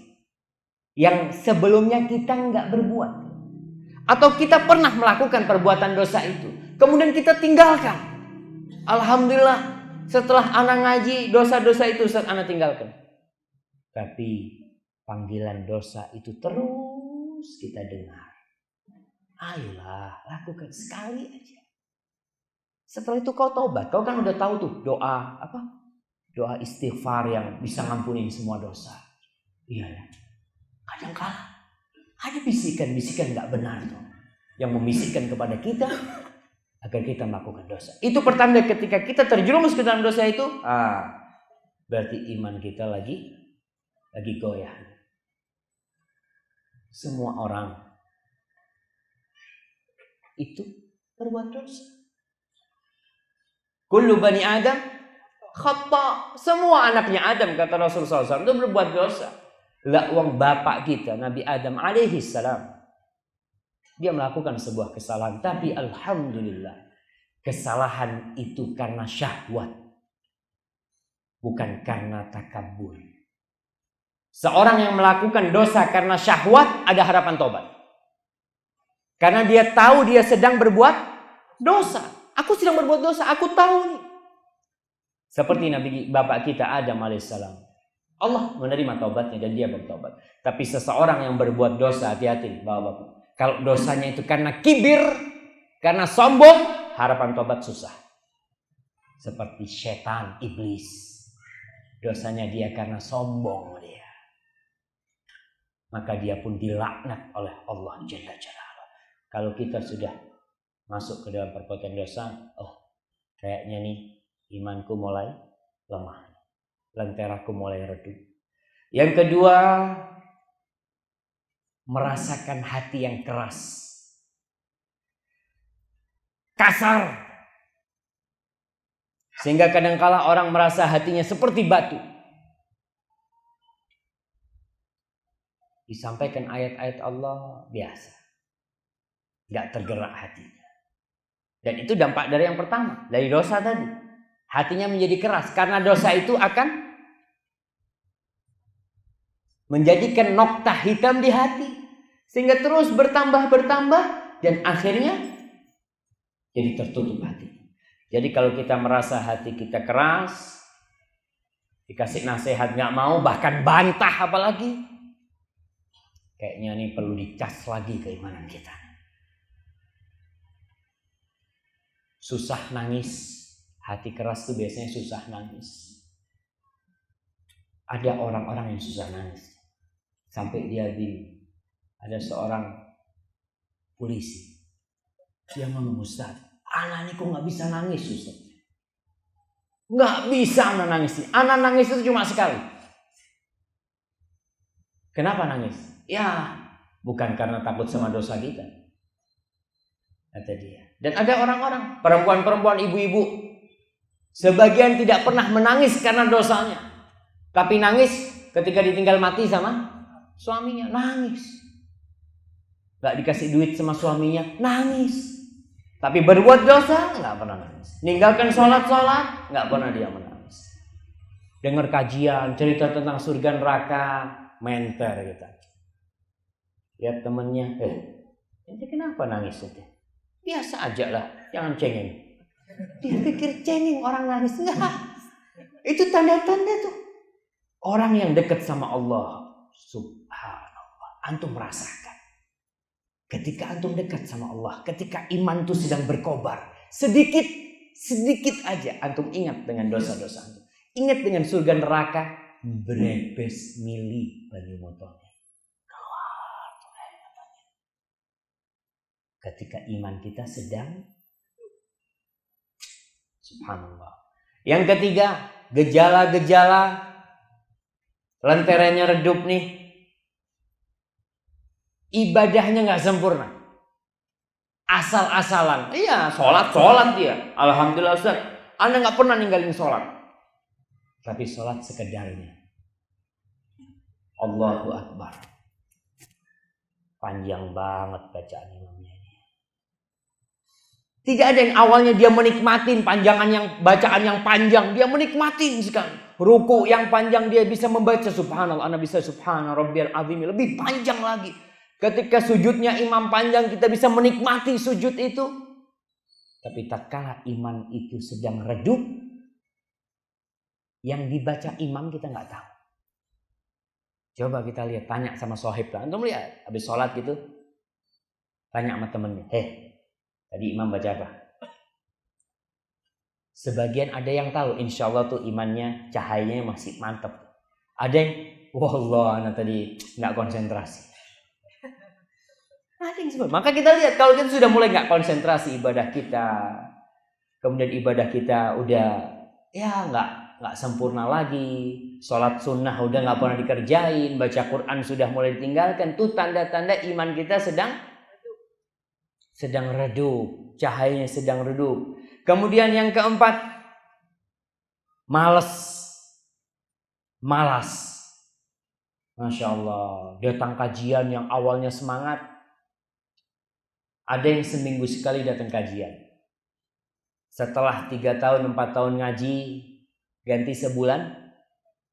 yang sebelumnya kita nggak berbuat, atau kita pernah melakukan perbuatan dosa itu, kemudian kita tinggalkan. Alhamdulillah, setelah anak ngaji dosa-dosa itu anak tinggalkan. Tapi panggilan dosa itu terus kita dengar. Ayolah, lakukan sekali aja. Setelah itu kau tobat. Kau kan udah tahu tuh doa apa? Doa istighfar yang bisa ngampunin semua dosa. Iya ya. Kadang-kala ada bisikan-bisikan nggak benar tuh, yang membisikkan kepada kita agar kita melakukan dosa. Itu pertanda ketika kita terjerumus ke dalam dosa itu, berarti iman kita lagi goyah. Semua orang itu berbuat dosa. Kullu bani Adam khata. Semua anaknya Adam, kata Rasulullah SAW, itu berbuat dosa. Wong bapak kita Nabi Adam alaihi salam, dia melakukan sebuah kesalahan, tapi alhamdulillah kesalahan itu karena syahwat, bukan karena takabur. Seorang yang melakukan dosa karena syahwat ada harapan tobat. Karena dia tahu dia sedang berbuat dosa. Aku sedang berbuat dosa, aku tahu nih. Seperti Nabi bapak kita Adam alaihissalam. Allah menerima taubatnya dan dia bertobat. Tapi seseorang yang berbuat dosa, hati-hati bapak-bapak. Kalau dosanya itu karena kibir, karena sombong, harapan tobat susah. Seperti setan, iblis. Dosanya dia karena sombong dia. Maka dia pun dilaknat oleh Allah Jalla Jalaluhu. Kalau kita sudah masuk ke dalam perbuatan dosa, kayaknya nih imanku mulai lemah, lenteraku mulai redup. Yang kedua, merasakan hati yang keras, kasar, sehingga kadangkala orang merasa hatinya seperti batu. Disampaikan ayat-ayat Allah biasa, gak tergerak hatinya. Dan itu dampak dari yang pertama, dari dosa tadi. Hatinya menjadi keras karena dosa itu akan menjadikan noktah hitam di hati, sehingga terus bertambah dan akhirnya jadi tertutup hati. Jadi kalau kita merasa hati kita keras, dikasih nasihat gak mau, bahkan bantah apalagi, kayaknya ini perlu dicas lagi keimanan kita. Susah nangis. Hati keras itu biasanya susah nangis. Ada orang-orang yang susah nangis. Sampai dia bingung. Ada seorang polisi. Dia ngomong, Ustaz, anak ini kok gak bisa nangis, Ustaz? Gak bisa anak nangis. Anak nangis itu cuma sekali. Kenapa nangis? Ya, bukan karena takut sama dosa kita, kata dia. Dan ada orang-orang, perempuan-perempuan, ibu-ibu, sebagian tidak pernah menangis karena dosanya, tapi nangis ketika ditinggal mati sama suaminya. Nangis. Gak dikasih duit sama suaminya, nangis. Tapi berbuat dosa, gak pernah nangis. Ninggalkan sholat, gak pernah dia menangis. Dengar kajian, cerita tentang surga neraka, menter gitu. Lihat temennya, ente kenapa nangis ente? Biasa aja lah, jangan cengeng. Dia pikir cengeng orang nangis. Enggak. Itu tanda-tanda tuh. Orang yang dekat sama Allah, subhanallah. Antum merasakan. Ketika antum dekat sama Allah, ketika iman itu sedang berkobar, sedikit aja antum ingat dengan dosa-dosa antum. Ingat dengan surga neraka, brebes mili banyu motornya. Ketika iman kita sedang, subhanallah. Yang ketiga, gejala-gejala lenterenya redup nih. Ibadahnya nggak sempurna. Asal-asalan. Iya, sholat dia. Alhamdulillah Ustaz, Anda nggak pernah ninggalin sholat. Tapi sholat sekedarnya. Allahu Akbar. Panjang banget bacaan imamnya. Tidak ada yang awalnya dia menikmatin bacaan yang panjang, dia menikmatin sekali. Ruku yang panjang dia bisa membaca subhanallah, ana bisa subhana rabbiyal azim, lebih panjang lagi. Ketika sujudnya imam panjang, kita bisa menikmati sujud itu. Tapi tatkala iman itu sedang redup, yang dibaca imam kita nggak tahu. Coba kita lihat, tanya sama sohib lah. Antum lihat, habis sholat gitu, tanya sama temennya, tadi imam baca apa? Sebagian ada yang tahu, insya Allah tuh imannya, cahayanya masih mantap. Ada yang, wallah, anak tadi nggak konsentrasi. Ada yang sebut. Maka kita lihat, kalau kita sudah mulai nggak konsentrasi ibadah kita, kemudian ibadah kita udah ya nggak sempurna lagi, sholat sunnah udah nggak pernah dikerjain, baca Quran sudah mulai ditinggalkan, tuh tanda-tanda iman kita sedang redup, cahayanya sedang redup. Kemudian yang keempat, malas. Masya Allah, datang kajian yang awalnya semangat, ada yang seminggu sekali datang kajian. Setelah 3 tahun, 4 tahun ngaji, ganti sebulan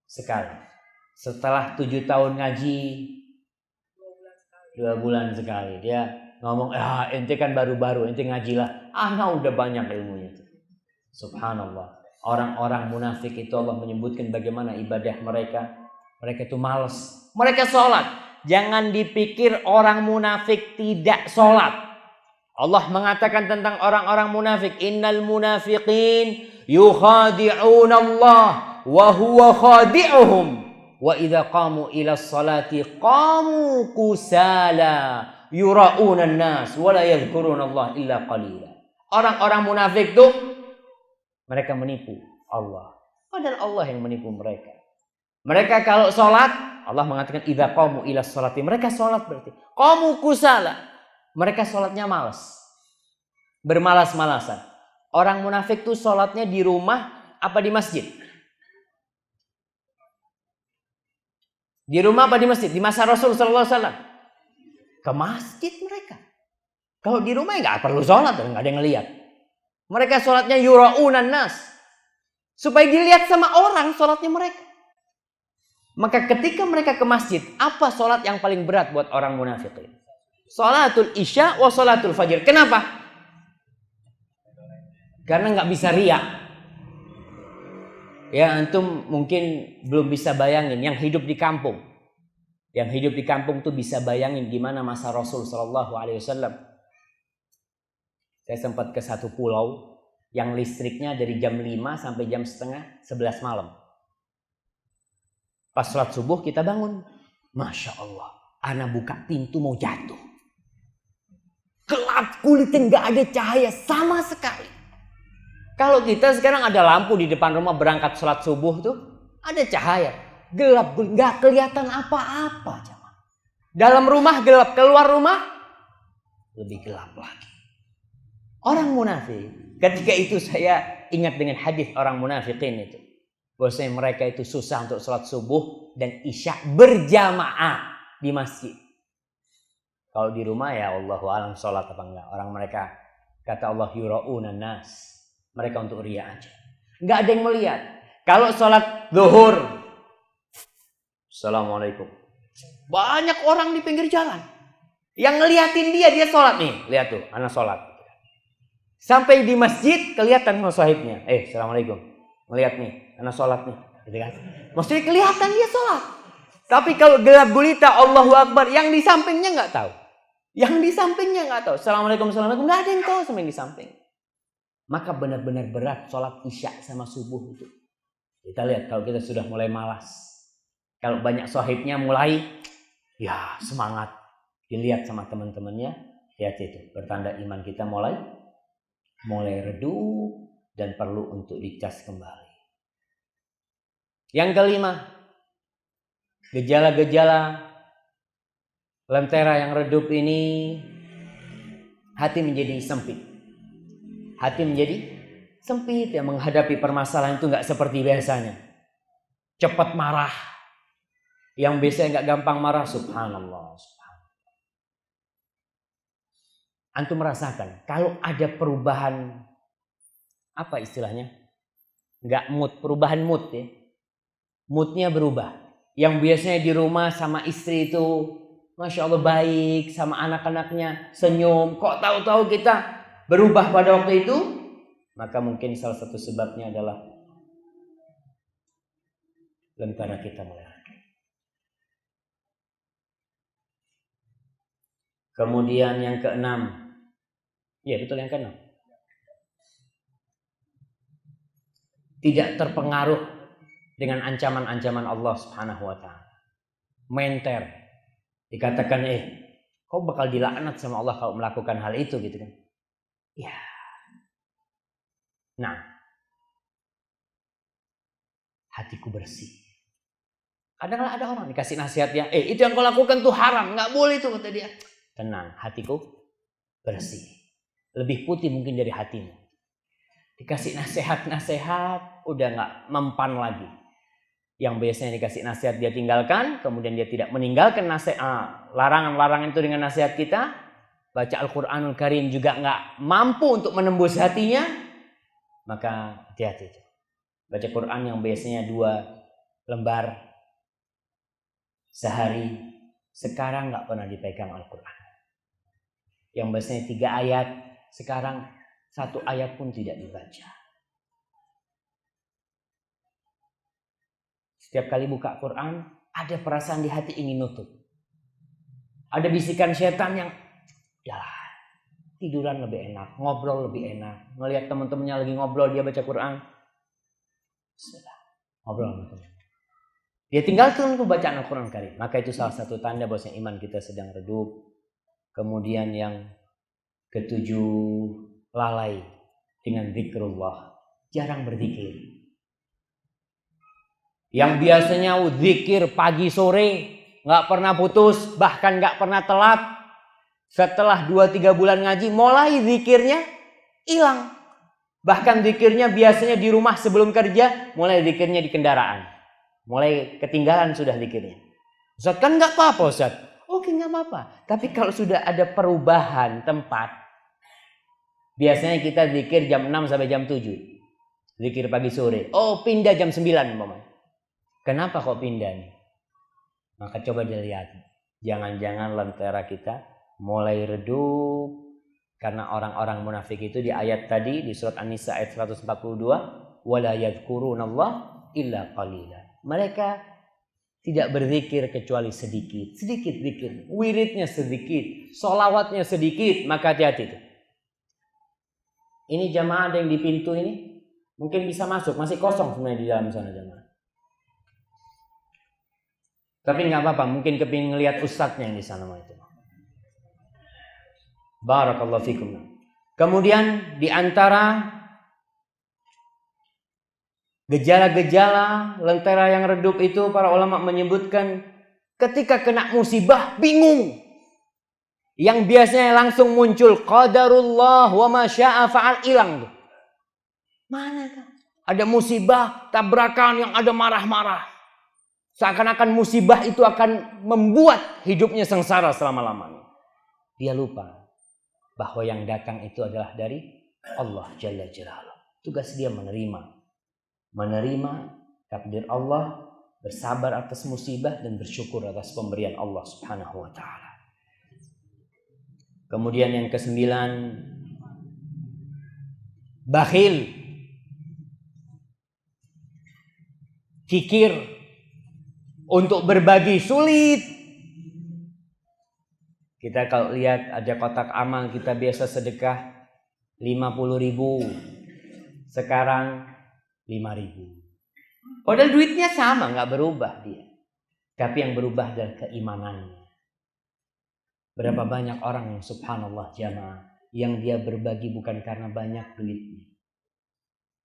sekali. Setelah 7 tahun ngaji, 2 bulan sekali. Dia ngomong, ente kan baru-baru, ente ngajilah. Ana udah banyak ilmunya. Subhanallah. Orang-orang munafik itu Allah menyebutkan bagaimana ibadah mereka. Mereka itu malas. Mereka sholat. Jangan dipikir orang munafik tidak sholat. Allah mengatakan tentang orang-orang munafik, innal munafiqin yukhadi'una Allah wa huwa khadi'uhum wa idza qamu ila sholati qamu kusala yura'una an-nas wa la yadhkuruna Allah illa qalila. Orang-orang munafik itu mereka menipu Allah. Padahal Allah yang menipu mereka. Mereka kalau sholat, Allah mengatakan idza qamu ila sholati, mereka sholat berarti qamu kusala. Mereka sholatnya malas. Bermalas-malasan. Orang munafik tuh sholatnya di rumah apa di masjid? Di rumah apa di masjid? Di masa Rasul sallallahu alaihi wasallam. Ke masjid mereka. Kalau di rumah nggak perlu sholat, nggak ada yang ngelihat. Mereka sholatnya yura'unan nas. Supaya dilihat sama orang sholatnya mereka. Maka ketika mereka ke masjid, apa sholat yang paling berat buat orang munafik ini? Sholatul isya wa sholatul fajr. Kenapa? Karena nggak bisa riya. Ya, antum mungkin belum bisa bayangin yang hidup di kampung. Yang hidup di kampung tuh bisa bayangin gimana masa Rasul sallallahu alaihi wasallam. Saya sempat ke satu pulau yang listriknya dari jam 5 sampai jam setengah 11 malam. Pas sholat subuh kita bangun. Masya Allah. Ana buka pintu mau jatuh. Gelap kulitnya, nggak ada cahaya sama sekali. Kalau kita sekarang ada lampu di depan rumah berangkat sholat subuh tuh ada cahaya. gelap, nggak kelihatan apa-apa. Dalam rumah gelap, keluar rumah lebih gelap lagi. Orang munafik, ketika itu saya ingat dengan hadis orang munafikin itu. Bahwasanya mereka itu susah untuk sholat subuh dan isya berjamaah di masjid. Kalau di rumah ya Allahu a'lam sholat apa enggak. Orang mereka kata Allah yura'unan nas. Mereka untuk riya aja. Enggak ada yang melihat. Kalau sholat zuhur, Assalamualaikum. Banyak orang di pinggir jalan. Yang ngeliatin dia sholat nih. Lihat tuh, anak sholat. Sampai di masjid kelihatan sama sahibnya. Assalamualaikum. Ngeliat nih, anak sholat nih. Gitu kan? Maksudnya kelihatan dia sholat. Tapi kalau gelap gulita, Allahu Akbar, yang di sampingnya nggak tahu. Yang di sampingnya nggak tahu. Assalamualaikum, assalamualaikum. Nggak ada yang tahu sama yang di samping. Maka benar-benar berat sholat isya sama subuh itu. Kita lihat kalau kita sudah mulai malas. Kalau banyak sahibnya mulai ya semangat. Dilihat sama teman-temannya. Lihat itu. Bertanda iman kita mulai redup dan perlu untuk dicas kembali. Yang kelima, gejala-gejala lentera yang redup ini, hati menjadi sempit. Hati menjadi sempit, yang menghadapi permasalahan itu nggak seperti biasanya. Cepat marah. Yang biasanya nggak gampang marah, subhanallah. Antum merasakan kalau ada perubahan, apa istilahnya? Nggak mood, perubahan mood ya. Moodnya berubah. Yang biasanya di rumah sama istri itu, Masya Allah baik, sama anak-anaknya senyum. Kok tahu-tahu kita berubah pada waktu itu? Maka mungkin salah satu sebabnya adalah lentera kita mulai. Kemudian yang keenam. Ya betul yang keenam. Tidak terpengaruh dengan ancaman-ancaman Allah Subhanahu wa taala. Menter. Dikatakan kau bakal dilaknat sama Allah kalau melakukan hal itu gitu kan. Ya. Nah. Hatiku bersih. Kadang ada orang dikasih nasihat ya, itu yang kau lakukan tuh haram, enggak boleh itu kata dia. Tenang, hatiku bersih. Lebih putih mungkin dari hatimu. Dikasih nasihat-nasihat, udah nggak mempan lagi. Yang biasanya dikasih nasihat dia tinggalkan, kemudian dia tidak meninggalkan nasihat, larangan-larangan itu dengan nasihat kita. Baca Al-Quranul Karim juga nggak mampu untuk menembus hatinya. Maka hati-hati. Baca Quran yang biasanya 2 lembar sehari, sekarang nggak pernah dipegang Al-Quran. Yang biasanya 3 ayat, sekarang 1 ayat pun tidak dibaca. Setiap kali buka Quran, ada perasaan di hati ingin nutup. Ada bisikan setan yang, tiduran lebih enak, ngobrol lebih enak. Ngelihat teman-temannya lagi ngobrol, dia baca Quran. Bismillah, ngobrol sama teman. Dia tinggalkan bacaan Al-Quran Karim. Maka itu salah satu tanda bahwasanya iman kita sedang redup. Kemudian yang ke-7, lalai dengan zikrullah. Jarang berzikir. Yang biasanya zikir pagi sore, nggak pernah putus, bahkan nggak pernah telat. Setelah 2-3 bulan ngaji, mulai zikirnya hilang. Bahkan zikirnya biasanya di rumah sebelum kerja, mulai zikirnya di kendaraan. Mulai ketinggalan sudah zikirnya. Ustaz kan nggak apa-apa Ustaz. Oke nggak apa-apa. Tapi kalau sudah ada perubahan tempat, biasanya kita zikir jam 6 sampai jam 7. Zikir pagi sore. Pindah jam 9 umpamanya. Kenapa kok pindah nih? Maka coba dilihat. Jangan-jangan lentera kita mulai redup. Karena orang-orang munafik itu di ayat tadi, di surat An-Nisa ayat 142. وَلَا يَذْكُرُونَ اللَّهَ إِلَّا قَلِيلًا. Mereka tidak berzikir kecuali sedikit. Sedikit zikir. Wiridnya sedikit. Sholawatnya sedikit. Maka hati-hati itu. Ini jamaah ada yang di pintu ini. Mungkin bisa masuk. Masih kosong sebenarnya di dalam sana jamaah. Tapi nggak apa-apa. Mungkin kepingin ngelihat ustadznya yang di sana. Itu. Barakallahu fikum. Kemudian di antara Gejala-gejala lentera yang redup itu para ulama menyebutkan ketika kena musibah bingung. Yang biasanya langsung muncul qadarullah wa ma syaa fa'al, hilang tuh. Mana kan? Ada musibah, tabrakan yang ada marah-marah. Seakan-akan musibah itu akan membuat hidupnya sengsara selama-lamanya. Dia lupa bahwa yang datang itu adalah dari Allah Jalla Jalaluhu. Tugas dia menerima takdir Allah, bersabar atas musibah dan bersyukur atas pemberian Allah Subhanahu wa taala. Kemudian yang ke-9, bakhil. Kikir untuk berbagi sulit. Kita kalau lihat ada kotak amal, kita biasa sedekah 50.000. Sekarang 5.000. Padahal duitnya sama, nggak berubah dia. Tapi yang berubah adalah keimanannya. Berapa banyak orang yang subhanallah jamaah, yang dia berbagi bukan karena banyak duitnya.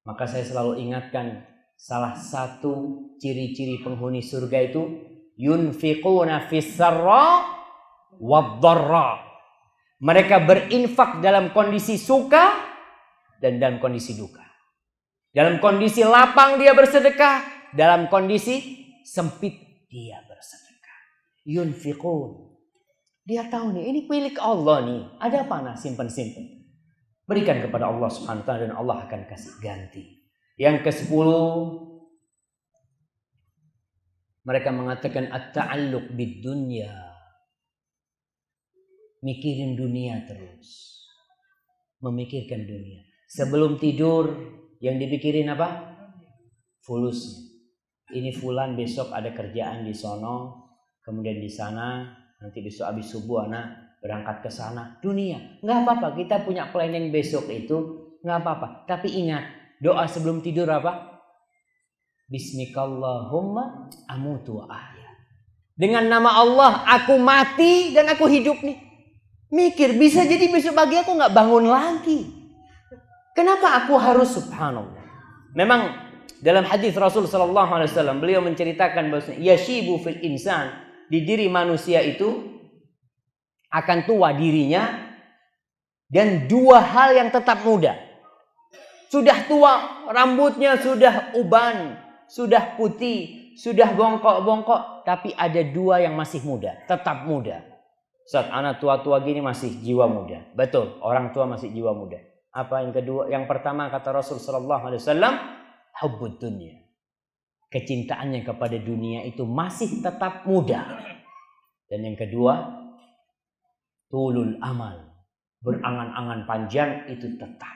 Maka saya selalu ingatkan, salah satu ciri-ciri penghuni surga itu yunfiquna fis sarra wad dharra. Mereka berinfak dalam kondisi suka dan dalam kondisi duka. Dalam kondisi lapang dia bersedekah, dalam kondisi sempit dia bersedekah. Yunfiqun. Dia tahu nih, ini milik Allah nih. Ada apa nah simpen-simpen? Berikan kepada Allah Subhanahu wa taala dan Allah akan kasih ganti. Yang ke-10, mereka mengatakan at-ta'alluq bid-dunya. Mikirin dunia terus. Memikirkan dunia. Sebelum tidur, yang dipikirin apa? Fulusnya. Ini fulan besok ada kerjaan di sono, kemudian di sana, nanti besok habis subuh anak berangkat ke sana. Dunia. Nggak apa-apa, kita punya planning besok itu, nggak apa-apa. Tapi ingat, doa sebelum tidur apa? Bismikallahumma amutu wa ahya. Dengan nama Allah aku mati dan aku hidup nih. Mikir, bisa jadi besok pagi aku nggak bangun lagi. Kenapa aku harus subhanallah? Memang dalam hadis Rasul sallallahu alaihi wasallam beliau menceritakan bahwasanya yashibu fil insan, di diri manusia itu akan tua dirinya dan dua hal yang tetap muda. Sudah tua, rambutnya sudah uban, sudah putih, sudah bongkok-bongkok, tapi ada dua yang masih muda, tetap muda. Saat anak tua-tua gini masih jiwa muda. Betul, orang tua masih jiwa muda. Apa yang kedua? Yang pertama kata Rasul sallallahu alaihi wasallam, hubbud dunya. Kecintaannya kepada dunia itu masih tetap muda. Dan yang kedua, tulul amal. Berangan-angan panjang itu tetap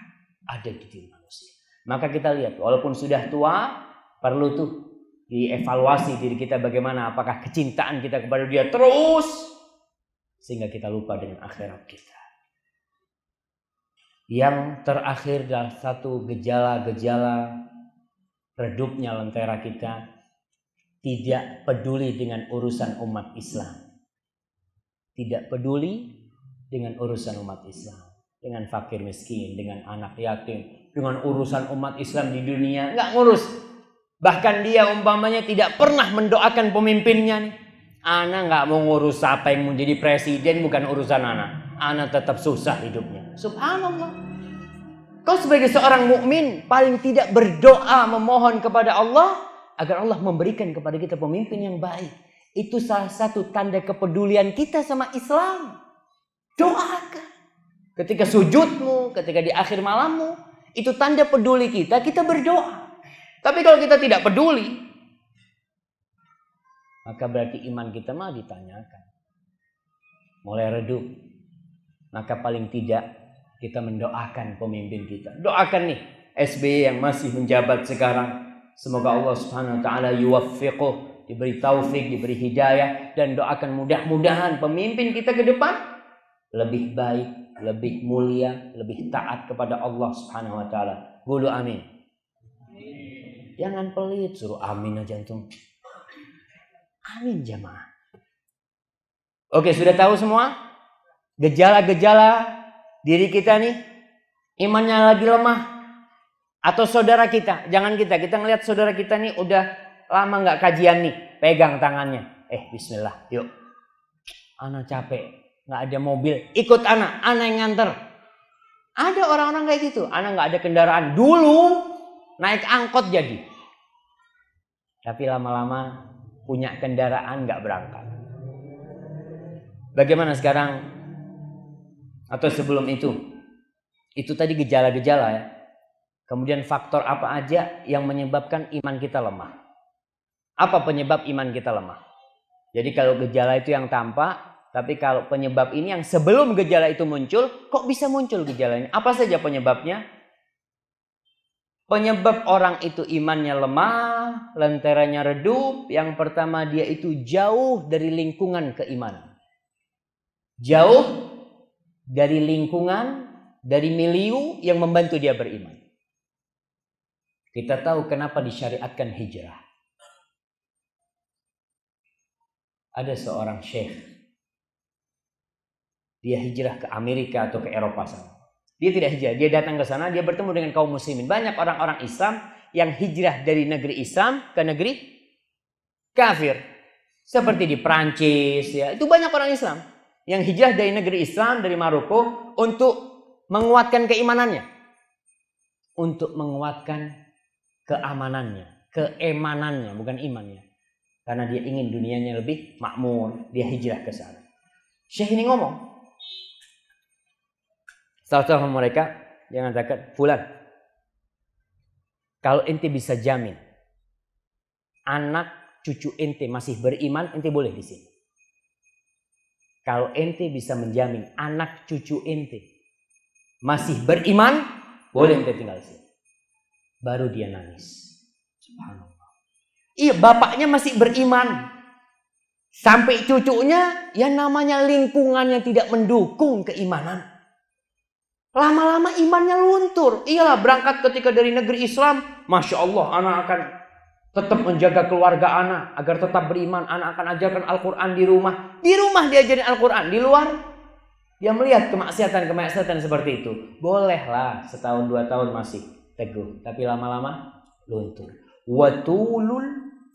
ada di diri manusia. Maka kita lihat, walaupun sudah tua, perlu tuh dievaluasi diri kita bagaimana, apakah kecintaan kita kepada dia terus sehingga kita lupa dengan akhirat kita. Yang terakhir adalah satu gejala-gejala redupnya lentera kita, tidak peduli dengan urusan umat Islam. Tidak peduli dengan urusan umat Islam, dengan fakir miskin, dengan anak yatim, dengan urusan umat Islam di dunia, nggak ngurus. Bahkan dia umpamanya tidak pernah mendoakan pemimpinnya nih. Ana nggak mau ngurus siapa yang menjadi presiden, bukan urusan ana. Ana tetap susah hidupnya. Subhanallah. Kau sebagai seorang mukmin paling tidak berdoa memohon kepada Allah agar Allah memberikan kepada kita pemimpin yang baik. Itu salah satu tanda kepedulian kita sama Islam. Doakan. Ketika sujudmu, ketika di akhir malammu, itu tanda peduli kita berdoa. Tapi kalau kita tidak peduli, maka berarti iman kita mah ditanyakan. Mulai redup. Maka paling tidak kita mendoakan pemimpin kita. Doakan nih SBY yang masih menjabat sekarang. Semoga Allah Subhanahu wa taala yuwaffiquh, diberi taufik, diberi hidayah, dan doakan mudah-mudahan pemimpin kita ke depan lebih baik, lebih mulia, lebih taat kepada Allah Subhanahu wa taala. Qulu amin. Jangan pelit, suruh amin aja antum. Amin jamaah. Oke, sudah tahu semua gejala-gejala diri kita nih, imannya lagi lemah. Atau saudara kita, jangan kita ngelihat saudara kita nih udah lama nggak kajian nih, pegang tangannya. Bismillah, yuk. Ana capek, nggak ada mobil, ikut ana yang nganter. Ada orang-orang kayak gitu, ana nggak ada kendaraan. Dulu naik angkot jadi. Tapi lama-lama punya kendaraan nggak berangkat. Bagaimana sekarang? Atau sebelum itu? Itu tadi gejala-gejala ya. Kemudian faktor apa aja yang menyebabkan iman kita lemah? Apa penyebab iman kita lemah? Jadi kalau gejala itu yang tampak, tapi kalau penyebab ini yang sebelum gejala itu muncul, kok bisa muncul gejala ini? Apa saja penyebabnya? Penyebab orang itu imannya lemah, lenteranya redup. Yang pertama dia itu jauh dari lingkungan keimanan. Jauh dari lingkungan, dari milieu yang membantu dia beriman. Kita tahu kenapa disyariatkan hijrah. Ada seorang syekh. Dia hijrah ke Amerika atau ke Eropa sana. Dia tidak hijrah, dia datang ke sana, dia bertemu dengan kaum muslimin. Banyak orang-orang Islam yang hijrah dari negeri Islam ke negeri kafir. Seperti di Prancis ya. Itu banyak orang Islam yang hijrah dari negeri Islam, dari Maroko untuk menguatkan keimanannya. Untuk menguatkan keamanannya, keemanannya, bukan imannya. Karena dia ingin dunianya lebih makmur, dia hijrah ke sana. Syekh ini ngomong. Salah-salah mereka dia mengatakan, "Fulan, kalau ente bisa jamin anak cucu ente masih beriman, ente boleh di sini. Kalau ente bisa menjamin anak cucu ente masih beriman, boleh ente tinggal di sini." Baru dia nangis. Subhanallah. Iya, bapaknya masih beriman. Sampai cucunya, ya namanya lingkungannya tidak mendukung keimanan. Lama-lama imannya luntur. Iyalah, berangkat ketika dari negeri Islam, Masya Allah, anak akan tetap menjaga keluarga anak agar tetap beriman. Anak akan ajarkan Al-Quran di rumah. Di rumah diajarin Al-Quran. Di luar, dia melihat kemaksiatan seperti itu. Bolehlah, setahun 2 tahun masih teguh, tapi lama-lama luntur. Watulul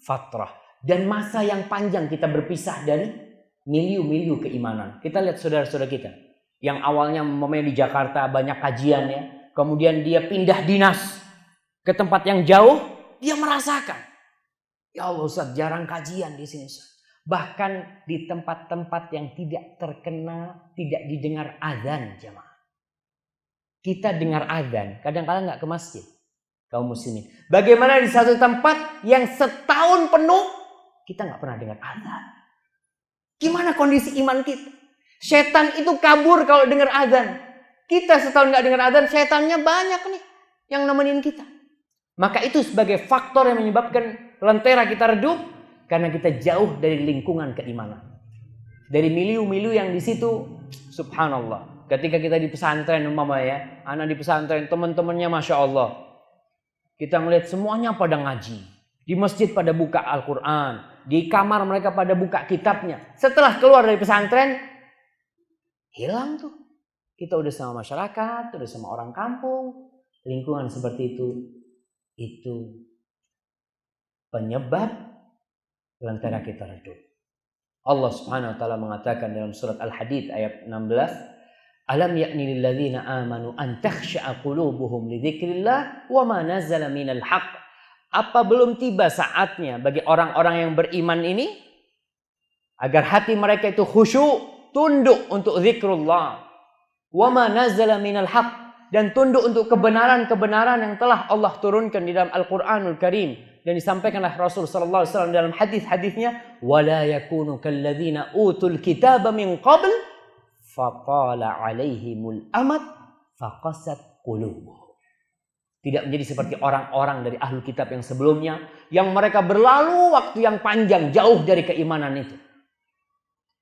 fatrah, dan masa yang panjang kita berpisah dari milieu keimanan. Kita lihat saudara-saudara kita yang awalnya di Jakarta banyak kajian ya, kemudian dia pindah dinas ke tempat yang jauh, dia merasakan, ya Allah Ustaz, jarang kajian di sini Ustaz. Bahkan di tempat-tempat yang tidak terkenal, tidak didengar azan jemaah. Kita dengar azan, kadang-kadang nggak ke masjid, kaum muslimin. Bagaimana di satu tempat yang setahun penuh kita nggak pernah dengar azan? Gimana kondisi iman kita? Setan itu kabur kalau dengar azan. Kita setahun nggak dengar azan, setannya banyak nih yang nemenin kita. Maka itu sebagai faktor yang menyebabkan lentera kita redup, karena kita jauh dari lingkungan keimanan, dari milieu yang di situ. Subhanallah. Ketika kita di pesantren umpamanya, anak di pesantren, teman-temannya Masya Allah, kita melihat semuanya pada ngaji. Di masjid pada buka Al-Quran. Di kamar mereka pada buka kitabnya. Setelah keluar dari pesantren, hilang tuh. Kita udah sama masyarakat, udah sama orang kampung. Lingkungan seperti itu penyebab lentera kita redup. Allah Subhanahu wa taala mengatakan dalam surat Al-Hadid ayat 16, "Alam ya'ni lil ladzina amanu an takhsha'a qulubuhum li dzikrillah wa ma nazala minal haqq." Apa belum tiba saatnya bagi orang-orang yang beriman ini agar hati mereka itu khusyuk, tunduk untuk zikrullah, wa ma nazala minal haqq, dan tunduk untuk kebenaran-kebenaran yang telah Allah turunkan di dalam Al-Qur'anul Karim dan disampaikan oleh Rasul sallallahu alaihi wasallam dalam hadis-hadisnya, "Wala yakunu kalladzina utul kitaba min qabl faqala alaihimul amad faqasat qulubuhum." Tidak menjadi seperti orang-orang dari ahlul kitab yang sebelumnya, yang mereka berlalu waktu yang panjang jauh dari keimanan itu.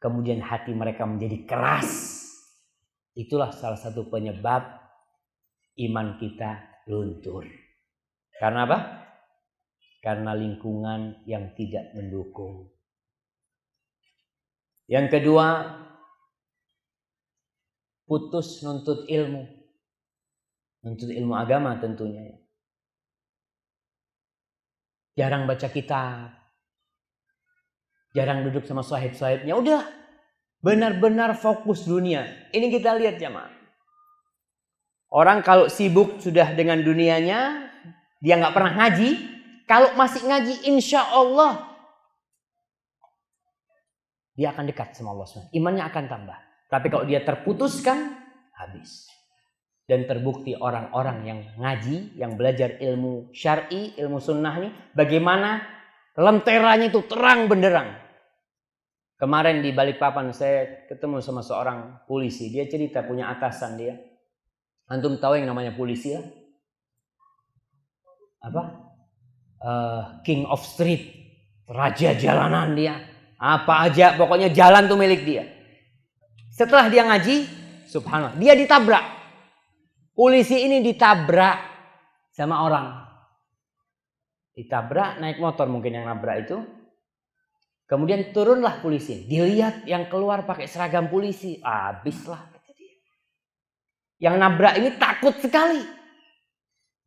Kemudian hati mereka menjadi keras. Itulah salah satu penyebab iman kita luntur. Karena apa? Karena lingkungan yang tidak mendukung. Yang kedua, putus nuntut ilmu. Nuntut ilmu agama tentunya. jarang baca kitab, jarang duduk sama sahib-sahibnya. Udah, benar-benar fokus dunia. Ini kita lihat jamaah. Orang kalau sibuk sudah dengan dunianya, dia nggak pernah ngaji. Kalau masih ngaji, insya Allah dia akan dekat sama Allah SWT. Imannya akan tambah. Tapi kalau dia terputuskan, habis. Dan terbukti orang-orang yang ngaji, yang belajar ilmu syar'i, ilmu sunnah nih, bagaimana lenteranya itu terang benderang. Kemarin di Balikpapan saya ketemu sama seorang polisi. Dia cerita punya atasan dia. Antum tahu yang namanya polisi ya? Apa? King of Street. Raja jalanan dia. Apa aja pokoknya jalan tuh milik dia. Setelah dia ngaji, subhanallah, dia ditabrak. Polisi ini ditabrak sama orang. Ditabrak, naik motor mungkin yang nabrak itu. Kemudian turunlah polisi. Dilihat yang keluar pakai seragam polisi. Habislah. Yang nabrak ini takut sekali.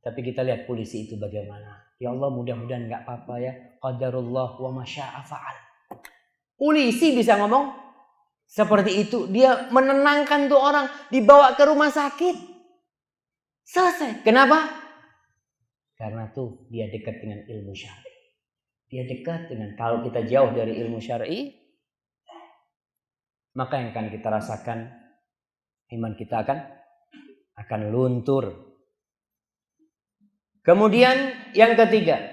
Tapi kita lihat polisi itu bagaimana. Ya Allah, mudah-mudahan nggak apa-apa ya. Qadarullah wa masya'a fa'al. Polisi bisa ngomong seperti itu. Dia menenangkan tuh orang. Dibawa ke rumah sakit. Selesai. Kenapa? Karena tuh dia dekat dengan ilmu syar'i. Dia dekat dengan, kalau kita jauh dari ilmu syar'i, maka yang akan kita rasakan, iman kita akan luntur. Kemudian yang ketiga,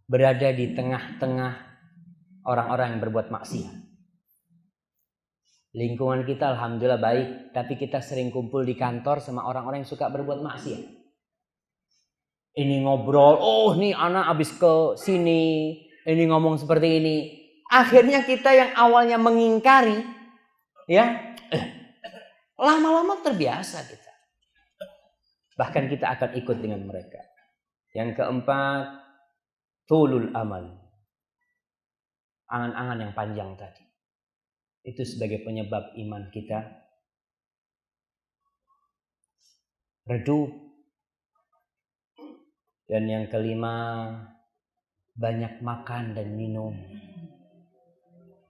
berada di tengah-tengah orang-orang yang berbuat maksiat. Lingkungan kita alhamdulillah baik, tapi kita sering kumpul di kantor sama orang-orang yang suka berbuat maksiat. Ini ngobrol, oh nih anak habis ke sini, ini ngomong seperti ini. Akhirnya kita yang awalnya mengingkari, ya, lama-lama terbiasa kita. Bahkan kita akan ikut dengan mereka. Yang keempat, tulul amal. Angan-angan yang panjang tadi. Itu sebagai penyebab iman kita redup. Dan yang kelima, banyak makan dan minum.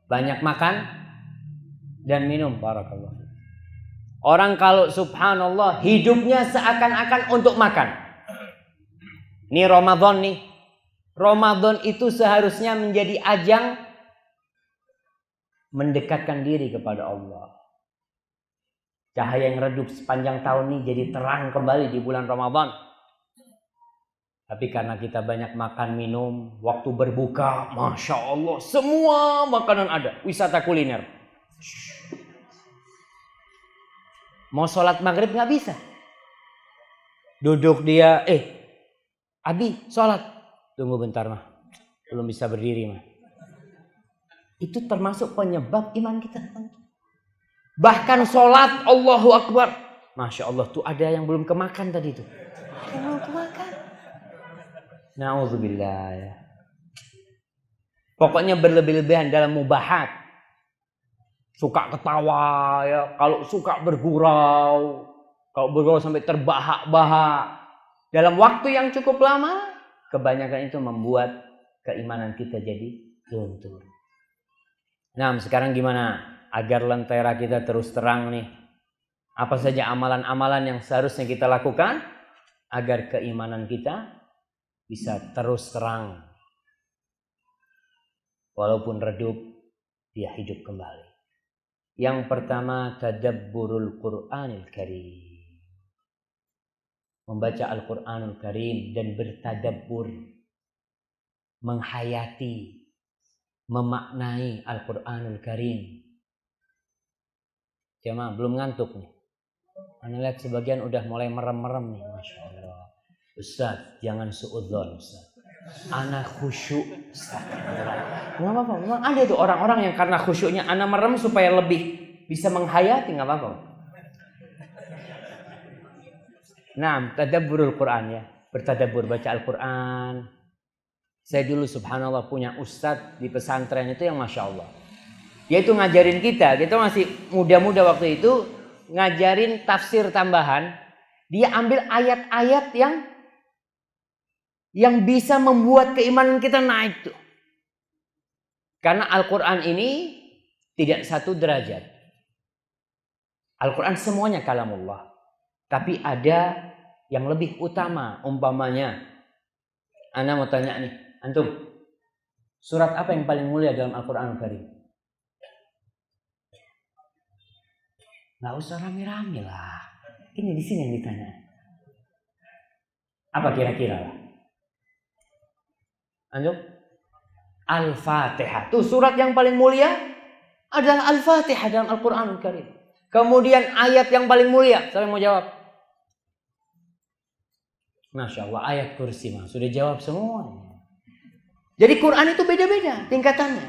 Banyak makan dan minum. Barakallah. Orang kalau subhanallah hidupnya seakan-akan untuk makan. Ini Ramadan nih. Ramadan itu seharusnya menjadi ajang mendekatkan diri kepada Allah. Cahaya yang redup sepanjang tahun ini jadi terang kembali di bulan Ramadan. Tapi karena kita banyak makan minum, waktu berbuka, Masya Allah, semua makanan ada. Wisata kuliner. Mau sholat maghrib nggak bisa. Duduk dia, Abi, sholat. Tunggu bentar mah, belum bisa berdiri mah. Itu termasuk penyebab iman kita. Bahkan sholat, Allahu Akbar. Masya Allah, tuh ada yang belum kemakan tadi tuh. Ada yang belum kemakan. Na'udzubillah ya. Pokoknya berlebih-lebihan dalam mubahat. Suka ketawa ya, kalau suka bergurau. Kalau bergurau sampai terbahak-bahak. Dalam waktu yang cukup lama, kebanyakan itu membuat keimanan kita jadi luntur. Nah, sekarang gimana agar lentera kita terus terang nih? Apa saja amalan-amalan yang seharusnya kita lakukan agar keimanan kita bisa terus terang. Walaupun redup, dia hidup kembali. Yang pertama, tadabburul Qur'anil Karim. Membaca Al-Qur'anul Karim dan bertadabbur. Menghayati, memaknai Al-Qur'anul Karim. Jemaah belum ngantuk nih. Anda lihat sebagian udah mulai merem-merem nih, Masya Allah. Ustaz, jangan suudzon Ustaz. Ana khusyuk Ustaz. Nggak apa-apa. Memang ada itu orang-orang yang karena khusyuknya ana merem supaya lebih bisa menghayati, nggak apa-apa. Nah, tadabburul Quran ya. Bertadabbur, baca Al-Quran. Saya dulu subhanallah punya ustaz di pesantren itu yang Masya Allah. Dia itu ngajarin kita masih muda-muda waktu itu, ngajarin tafsir tambahan. Dia ambil ayat-ayat yang bisa membuat keimanan kita naik tuh. Karena Al-Quran ini tidak satu derajat. Al-Quran semuanya kalamullah. Tapi ada yang lebih utama. Umpamanya, ana mau tanya nih, antum, surat apa yang paling mulia dalam Al-Quran Al-Karim? Nggak usah rame-rame lah. Ini di sini yang ditanya. Apa kira-kira lah? Antum? Al-Fatihah. Tuh surat yang paling mulia adalah Al-Fatihah dalam Al-Quran Al-Karim. Kemudian ayat yang paling mulia. Siapa yang mau jawab? Masya Allah, ayat kursi mah sudah jawab semua. Jadi Quran itu beda-beda tingkatannya.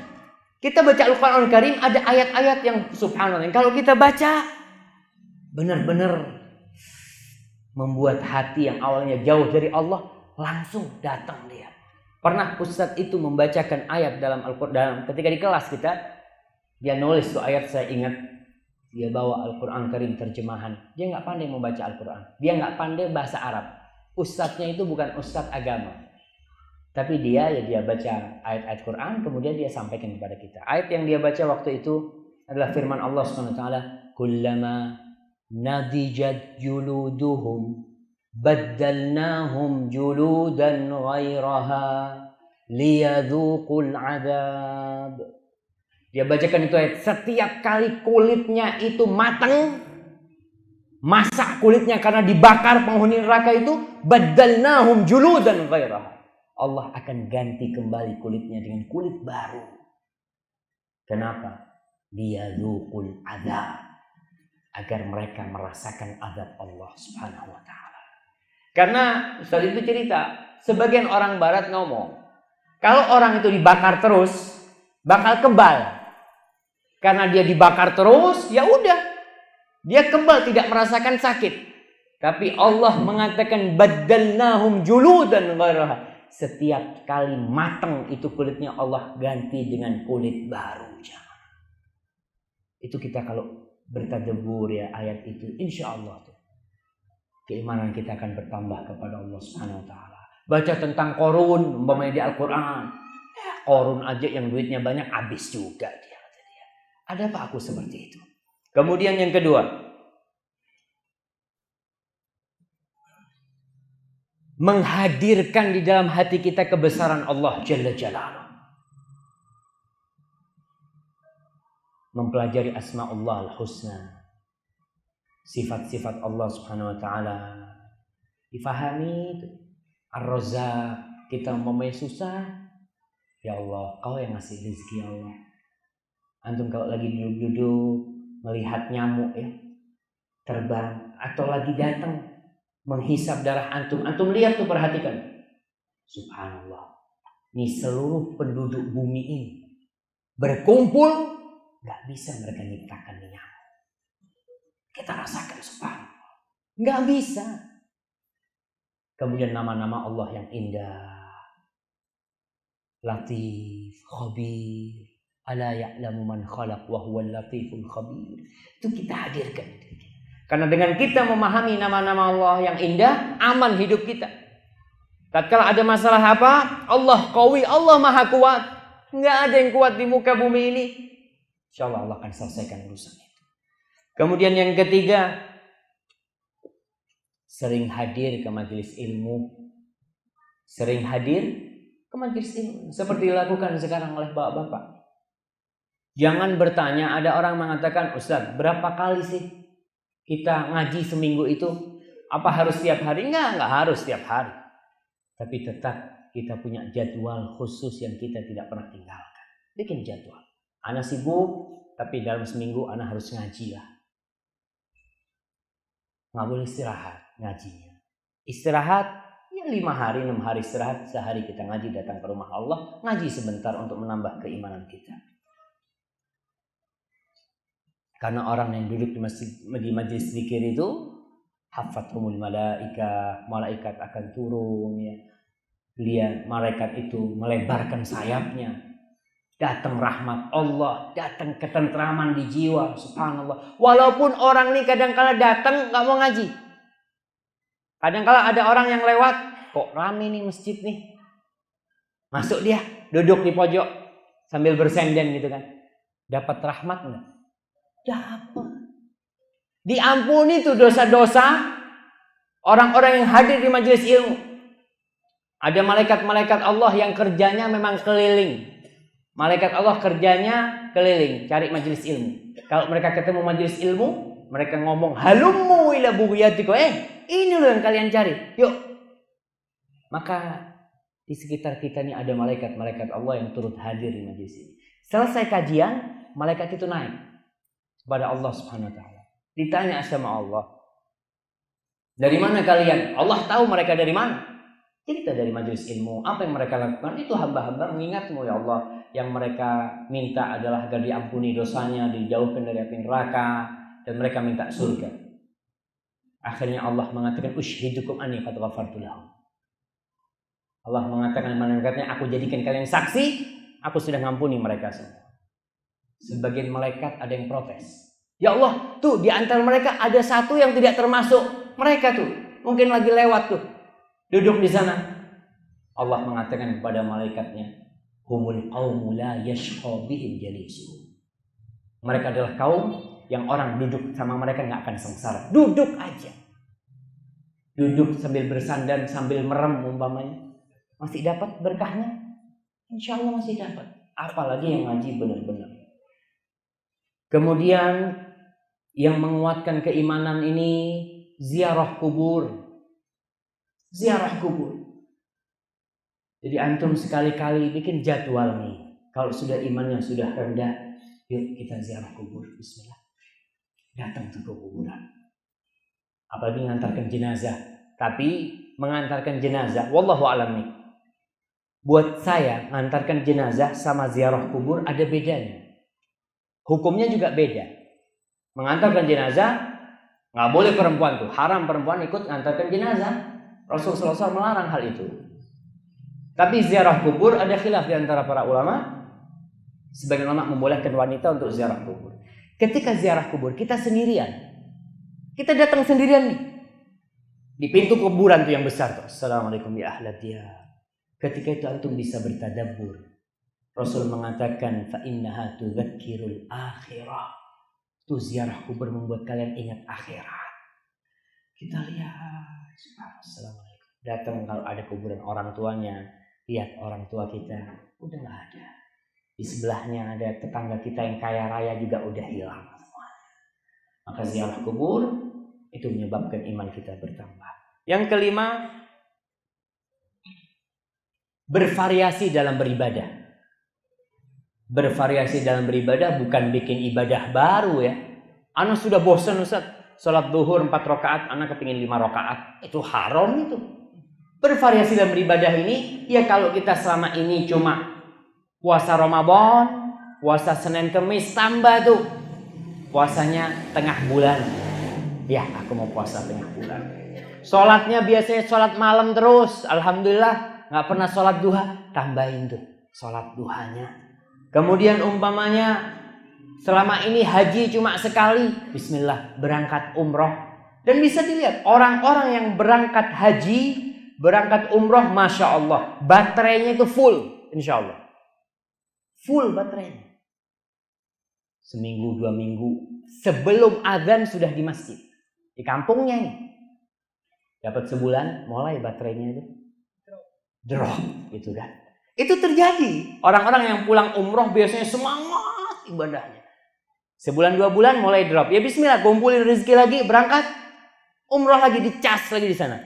Kita baca Al-Quran Al-Karim ada ayat-ayat yang subhanallah. Kalau kita baca benar-benar membuat hati yang awalnya jauh dari Allah langsung datang dia. Pernah Ustadz itu membacakan ayat dalam Al-Quran. Ketika di kelas kita, dia nulis tuh ayat, saya ingat. Dia bawa Al-Quran Karim terjemahan. Dia nggak pandai membaca Al-Quran. Dia nggak pandai bahasa Arab. Ustadznya itu bukan ustadz agama. Tapi dia baca ayat-ayat Quran, kemudian dia sampaikan kepada kita. Ayat yang dia baca waktu itu adalah firman Allah SWT. Kullama nadijat juluduhum baddalnahum juludan ghairaha liyadhuqul adab. Dia bacakan itu ayat. Setiap kali kulitnya itu matang, masak kulitnya karena dibakar penghuni neraka itu, baddalnahum juludan ghairaha. Allah akan ganti kembali kulitnya dengan kulit baru. Kenapa? Liyadhuqul adab. Agar mereka merasakan azab Allah Subhanahu wa ta'ala. Karena Ustaz itu cerita, sebagian orang barat ngomong, kalau orang itu dibakar terus bakal kebal. Karena dia dibakar terus, ya udah, dia kebal, tidak merasakan sakit. Tapi Allah mengatakan baddalnahum juludan ghairaha. Setiap kali matang itu kulitnya Allah ganti dengan kulit baru. Itu kita kalau bertadabbur ya ayat itu, insya Allah tuh keimanan kita akan bertambah kepada Allah Subhanahu wa ta'ala. Baca tentang Qarun umpamanya di Al-Quran, Qarun aja yang duitnya banyak habis juga dia. Ada apa aku seperti itu? Kemudian yang kedua, menghadirkan di dalam hati kita kebesaran Allah Jalla Jalaluh. Mempelajari asma'ullah al-husna, sifat-sifat Allah Subhanahu wa ta'ala, difahami. Ar-Razzaq, kita umpamanya susah, ya Allah, Kau yang ngasih rezeki, ya Allah. Antum kalau lagi duduk-duduk melihat nyamuk ya terbang, atau lagi datang menghisap darah antum lihat tuh, perhatikan, subhanallah, ini seluruh penduduk bumi ini berkumpul, nggak bisa mereka nyiptakan nyamuk. Kita rasakan subhanallah, nggak bisa. Kemudian nama-nama Allah yang indah, Latif, Khabir, ala ya'lamu man khalaq wa huwal latiful khabir. Itu kita hadirkan. Karena dengan kita memahami nama-nama Allah yang indah, aman hidup kita. Tatkala ada masalah apa, Allah qawi, Allah maha kuat. Nggak ada yang kuat di muka bumi ini. Insyaallah Allah akan selesaikan urusan itu. Kemudian yang ketiga, sering hadir ke majelis ilmu. Sering hadir ke majelis ilmu. Seperti dilakukan sekarang oleh bapak-bapak. Jangan bertanya, ada orang mengatakan, Ustaz, berapa kali sih kita ngaji seminggu itu? Apa harus setiap hari? Enggak harus setiap hari. Tapi tetap kita punya jadwal khusus yang kita tidak pernah tinggalkan. Bikin jadwal. Ana sibuk, tapi dalam seminggu ana harus ngaji lah. Nggak boleh istirahat ngajinya. Istirahat, ya 5 hari, 6 hari istirahat. Sehari kita ngaji, datang ke rumah Allah. Ngaji sebentar untuk menambah keimanan kita. Karena orang yang duduk di majelis zikir itu, hafathumul malaika, malaikat akan turun ya. Lihat malaikat itu melebarkan sayapnya. Datang rahmat Allah, datang ketentraman di jiwa, subhanallah. Walaupun orang ini kadang-kala datang nggak mau ngaji. Kadang-kala ada orang yang lewat, kok rame nih masjid nih. Masuk dia, duduk di pojok sambil bersenden gitu kan. Dapat rahmat enggak? Dapat. Diampuni tuh dosa-dosa orang-orang yang hadir di majelis ilmu. Ada malaikat-malaikat Allah yang kerjanya memang keliling. Malaikat Allah kerjanya keliling, cari majelis ilmu. Kalau mereka ketemu majelis ilmu, mereka ngomong, halummu ila bughyatikum. Ini loh yang kalian cari. Yuk. Maka di sekitar kita ini ada malaikat-malaikat Allah yang turut hadir di majelis ini. Selesai kajian, malaikat itu naik kepada Allah Subhanahu wa taala. Ditanya sama Allah, dari mana kalian? Allah tahu mereka dari mana. Cerita dari majelis ilmu. Apa yang mereka lakukan? Itu hamba-hamba mengingatmu ya Allah. Yang mereka minta adalah agar diampuni dosanya, dijauhkan dari api neraka, dan mereka minta surga. Akhirnya Allah mengatakan, usyhidukum anni qad ghafartu lahum. Allah mengatakan malaikatnya, aku jadikan kalian saksi, aku sudah ngampuni mereka semua. Sebagian malaikat ada yang protes. Ya Allah, tuh di antara mereka ada satu yang tidak termasuk mereka tuh. Mungkin lagi lewat tuh. Duduk di sana. Allah mengatakan kepada malaikatnya, humul qaumu la yashqa bihim jalisuhum. Mereka adalah kaum yang orang duduk sama mereka nggak akan sengsara. Duduk aja. Duduk sambil bersandar, sambil merem umpamanya. Masih dapat berkahnya? Insya Allah masih dapat. Apalagi yang ngaji benar-benar. Kemudian yang menguatkan keimanan ini ziarah kubur. Ziarah kubur. Jadi antum sekali-kali bikin jadwal nih. Kalau sudah imannya sudah rendah, yuk kita ziarah kubur. Bismillah. Datang ke kuburan. Apalagi mengantarkan jenazah. Tapi mengantarkan jenazah, wallahu a'lam nih. Buat saya, mengantarkan jenazah sama ziarah kubur ada bedanya. Hukumnya juga beda. Mengantarkan jenazah, nggak boleh perempuan tuh. Haram perempuan ikut mengantarkan jenazah. Rasulullah SAW melarang hal itu. Tapi ziarah kubur ada khilaf di antara para ulama. Sebagian ulama membolehkan wanita untuk ziarah kubur. Ketika ziarah kubur, kita sendirian. Kita datang sendirian nih. Di pintu kuburan tuh yang besar tuh. Assalamualaikum ya ahlad diyar. Ketika itu antum bisa bertadabbur. Rasul mengatakan fa innaha tudzakkirul akhirah. Itu ziarah kubur membuat kalian ingat akhirat. Kita lihat. Assalamualaikum. Datang kalau ada kuburan orang tuanya, lihat orang tua kita udah nggak ada. Di sebelahnya ada tetangga kita yang kaya raya juga udah hilang semuanya. Maka ziarah kubur itu menyebabkan iman kita bertambah. Yang kelima, bervariasi dalam beribadah. Bervariasi dalam beribadah bukan bikin ibadah baru ya. Ana sudah bosan Ustaz, salat zuhur 4 rakaat, ana kepingin 5 rakaat. Itu haram itu. Bervariasi dalam beribadah ini, ya kalau kita selama ini cuma puasa Ramadan, puasa Senin Kemis, tambah tuh puasanya tengah bulan. Ya, aku mau puasa tengah bulan. Sholatnya biasanya sholat malam terus, alhamdulillah. Nggak pernah sholat duha, tambahin tuh sholat duhanya. Kemudian umpamanya selama ini haji cuma sekali, bismillah berangkat umroh. Dan bisa dilihat orang-orang yang berangkat haji, berangkat umroh, masya Allah, baterainya itu full, insya Allah, full baterainya. Seminggu 2 minggu sebelum azan sudah di masjid, di kampungnya nih. Dapat sebulan, mulai baterainya itu drop gitu kan. Itu terjadi. Orang-orang yang pulang umroh biasanya semangat ibadahnya. Sebulan 2 bulan mulai drop. Ya bismillah, kumpulin rezeki lagi, berangkat umroh lagi, dicas lagi di sana.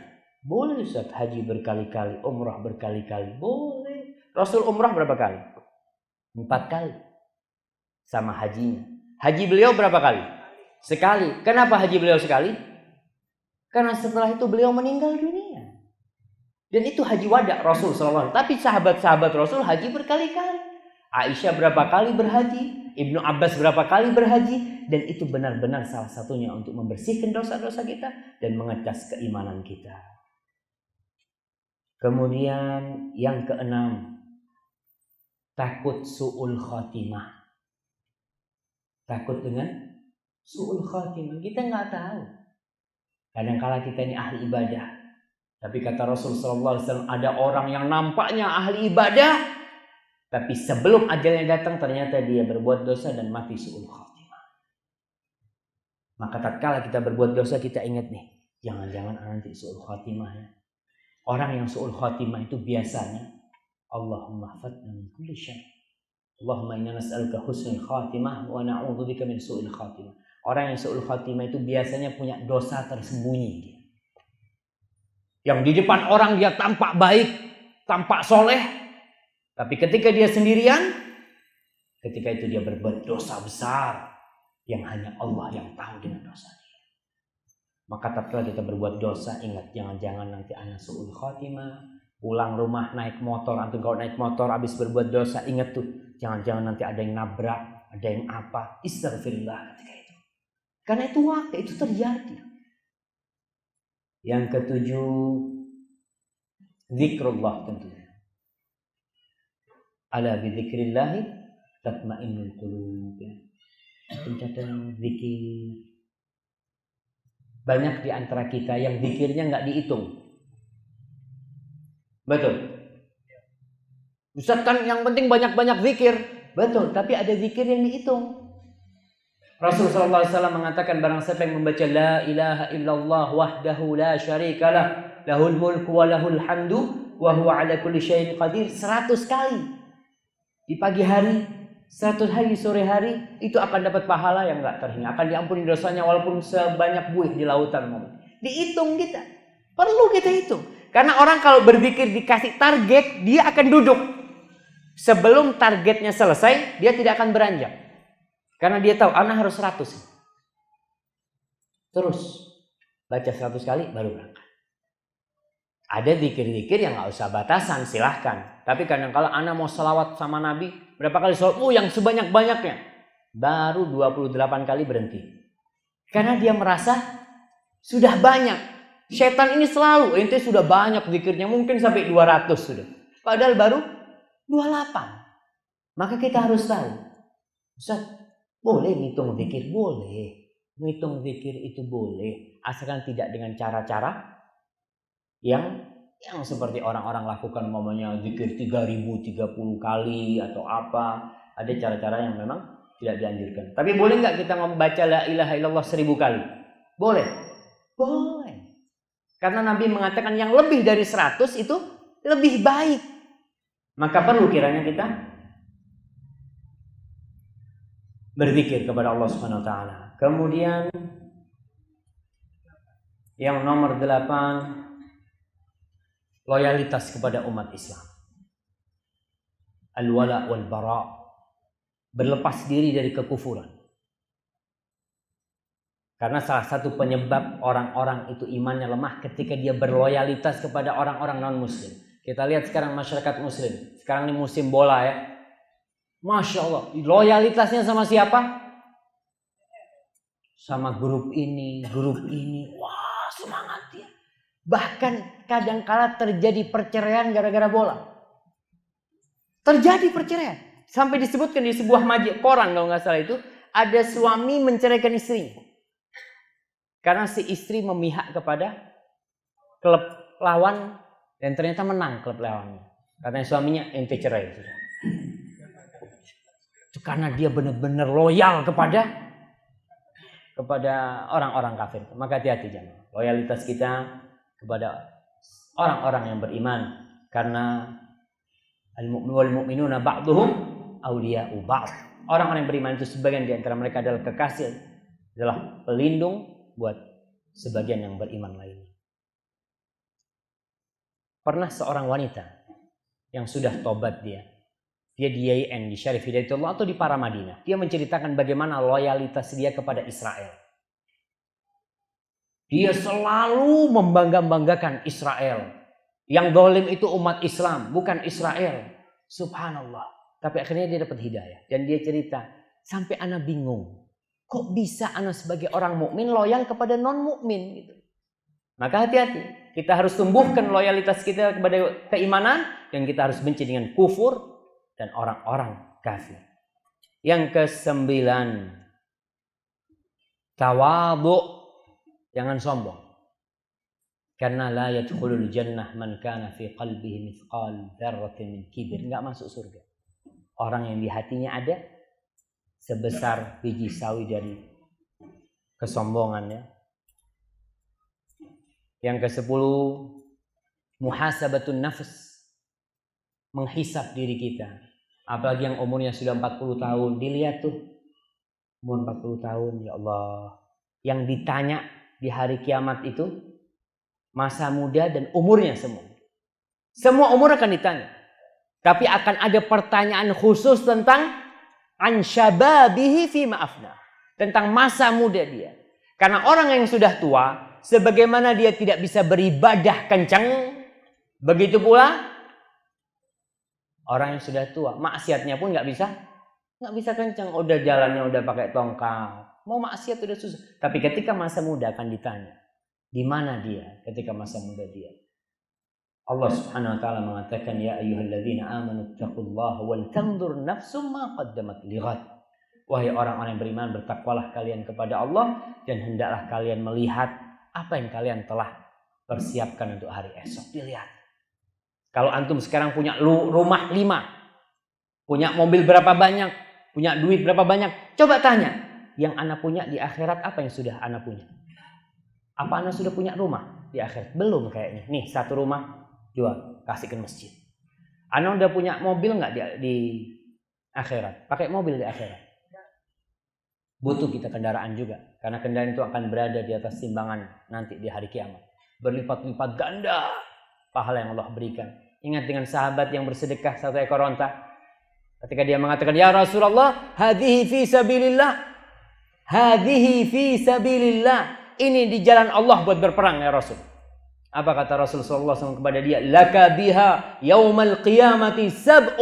Boleh Ustaz haji berkali-kali, umroh berkali-kali. Boleh. Rasul umroh berapa kali? 4 kali. Sama hajinya. Haji beliau berapa kali? Sekali. Kenapa haji beliau sekali? Karena setelah itu beliau meninggal dunia. Dan itu haji wada Rasul SAW. Tapi sahabat-sahabat Rasul haji berkali-kali. Aisyah berapa kali berhaji. Ibnu Abbas berapa kali berhaji. Dan itu benar-benar salah satunya untuk membersihkan dosa-dosa kita. Dan mengecas keimanan kita. Kemudian yang keenam. Takut su'ul khatimah. Takut dengan su'ul khatimah. Kita nggak tahu. Kadang-kala kita ini ahli ibadah. Tapi kata Rasul sallallahu alaihi wasallam, ada orang yang nampaknya ahli ibadah, tapi sebelum ajalnya datang ternyata dia berbuat dosa dan mati su'ul khatimah. Maka tatkala kita berbuat dosa, kita ingat nih, jangan-jangan nanti su'ul khatimah ya. Orang yang su'ul khatimah itu biasanya Allahumma hafadna min kulli syarr. Allahumma inna nas'aluka husnul khatimah wa na'udzubika min su'il khatimah. Orang yang su'ul khatimah itu biasanya punya dosa tersembunyi. Yang di depan orang dia tampak baik, tampak soleh. Tapi ketika dia sendirian, ketika itu dia berbuat dosa besar yang hanya Allah yang tahu dengan dosa dia. Maka tatkala kita berbuat dosa, ingat jangan-jangan nanti ana su'ul khatimah. Pulang rumah naik motor, atau kalau naik motor habis berbuat dosa, ingat tuh, jangan-jangan nanti ada yang nabrak, ada yang apa. Istighfirillah ketika itu. Karena itu waktu itu terjadi. Yang ketujuh, zikrullah tentunya. Ala bi dzikrillah tatmainnul qulub. Pencatatan zikir. Banyak di antara kita yang zikirnya nggak dihitung. Betul. Ustaz kan yang penting banyak-banyak zikir. Betul, tapi ada zikir yang dihitung. Rasulullah SAW mengatakan barang siapa yang membaca la ilaha illallah wahdahu la syarikalah lahul mulku wa lahul hamdu wa huwa ala kulli syai'in qadir 100 kali di pagi hari, 100 hari di sore hari, itu akan dapat pahala yang enggak terhingga, akan diampuni dosanya walaupun sebanyak buih di lautan. Dihitung kita. Perlu kita hitung. Karena orang kalau berzikir dikasih target, dia akan duduk. Sebelum targetnya selesai, dia tidak akan beranjak. Karena dia tahu, anak harus 100. Terus, baca 100 kali, baru berangkat. Ada zikir-zikir yang gak usah batasan, silahkan. Tapi kadang-kala anak mau selawat sama Nabi, berapa kali selawat? Yang sebanyak-banyaknya. Baru 28 kali berhenti. Karena dia merasa, sudah banyak. Setan ini selalu, ente sudah banyak zikirnya, mungkin sampai 200 sudah. Padahal baru 28. Maka kita harus tahu. Ustaz, boleh ngitung zikir? Boleh. Ngitung zikir itu boleh. Asalkan tidak dengan cara-cara yang seperti orang-orang lakukan. Umpamanya zikir 3030 kali atau apa. Ada cara-cara yang memang tidak dianjurkan. Tapi boleh nggak kita membaca la ilaha illallah 1000 kali? Boleh. Boleh. Karena Nabi mengatakan yang lebih dari 100 itu lebih baik. Maka perlu kiranya kita berzikir kepada Allah Subhanahu wa taala. Kemudian yang nomor 8, loyalitas kepada umat Islam. Al-wala wal bara, berlepas diri dari kekufuran. Karena salah satu penyebab orang-orang itu imannya lemah ketika dia berloyalitas kepada orang-orang non-muslim. Kita lihat sekarang masyarakat muslim. Sekarang ini musim bola ya. Masya Allah, loyalitasnya sama siapa? Sama grup ini. Wah, semangat dia. Bahkan kadang-kala terjadi perceraian gara-gara bola. Terjadi perceraian. Sampai disebutkan di sebuah koran kalau nggak salah itu, ada suami menceraikan istrinya. Karena si istri memihak kepada klub lawan dan ternyata menang klub lawannya. Karena suaminya ente cerai. Karena dia benar-benar loyal kepada orang-orang kafir. Maka hati-hati jangan. Loyalitas kita kepada orang-orang yang beriman. Karena al-mu'minuna ba'duhum awliya'u ba'd. Orang-orang yang beriman itu sebagian di antara mereka adalah kekasih, adalah pelindung buat sebagian yang beriman lainnya. Pernah seorang wanita yang sudah tobat dia di IAIN, di Syarif Hidayatullah atau di Paramadina. Dia menceritakan bagaimana loyalitas dia kepada Israel. Dia selalu membangga-banggakan Israel. Yang zalim itu umat Islam, bukan Israel. Subhanallah. Tapi akhirnya dia dapat hidayah. Dan dia cerita, sampai ana bingung. Kok bisa ana sebagai orang mukmin loyal kepada non-mukmin gitu. Maka hati-hati. Kita harus tumbuhkan loyalitas kita kepada keimanan. Dan kita harus benci dengan kufur dan orang-orang kafir. Yang ke-9, tawadhu, jangan sombong. Karena la yadkhulul jannah man kana fi qalbihi mithqal dzarratin min kibir. Enggak masuk surga orang yang di hatinya ada sebesar biji sawi dari kesombongannya. Yang ke-10, muhasabatun nafs, menghisab diri kita. Apalagi yang umurnya sudah 40 tahun, dilihat tuh umur 40 tahun, ya Allah. Yang ditanya di hari kiamat itu masa muda dan umurnya semua. Semua umur akan ditanya. Tapi akan ada pertanyaan khusus tentang ansyababihi fi ma'afna. Tentang masa muda dia. Karena orang yang sudah tua, sebagaimana dia tidak bisa beribadah kencang, begitu pula orang yang sudah tua, maksiatnya pun nggak bisa kencang. Udah jalannya udah pakai tongkat, mau maksiat udah susah. Tapi ketika masa muda akan ditanya, di mana dia ketika masa muda dia? Allah Subhanahu wa taala mengatakan, ya ayyuhalladzina amanu taqullaha wal tanzur nafsum ma qaddamat lighad. Wahai orang-orang yang beriman, bertakwalah kalian kepada Allah dan hendaklah kalian melihat apa yang kalian telah persiapkan untuk hari esok. Dilihat. Kalau antum sekarang punya rumah 5, punya mobil berapa banyak, punya duit berapa banyak, coba tanya, yang anak punya di akhirat apa yang sudah anak punya? Apa anak sudah punya rumah di akhirat? Belum kayaknya. Nih, 1 rumah jual, kasih ke masjid. Anak udah punya mobil nggak di akhirat? Pakai mobil di akhirat. Butuh kita kendaraan juga, karena kendaraan itu akan berada di atas timbangan nanti di hari kiamat. Berlipat-lipat ganda pahala yang Allah berikan. Ingat dengan sahabat yang bersedekah 1 ekor onta. Ketika dia mengatakan, ya Rasulullah, hadhihi fi sabilillah. Hadhihi fi sabilillah. Ini di jalan Allah buat berperang ya Rasul. Apa kata Rasulullah SAW kepada dia? Laka biha yaumal qiyamati 700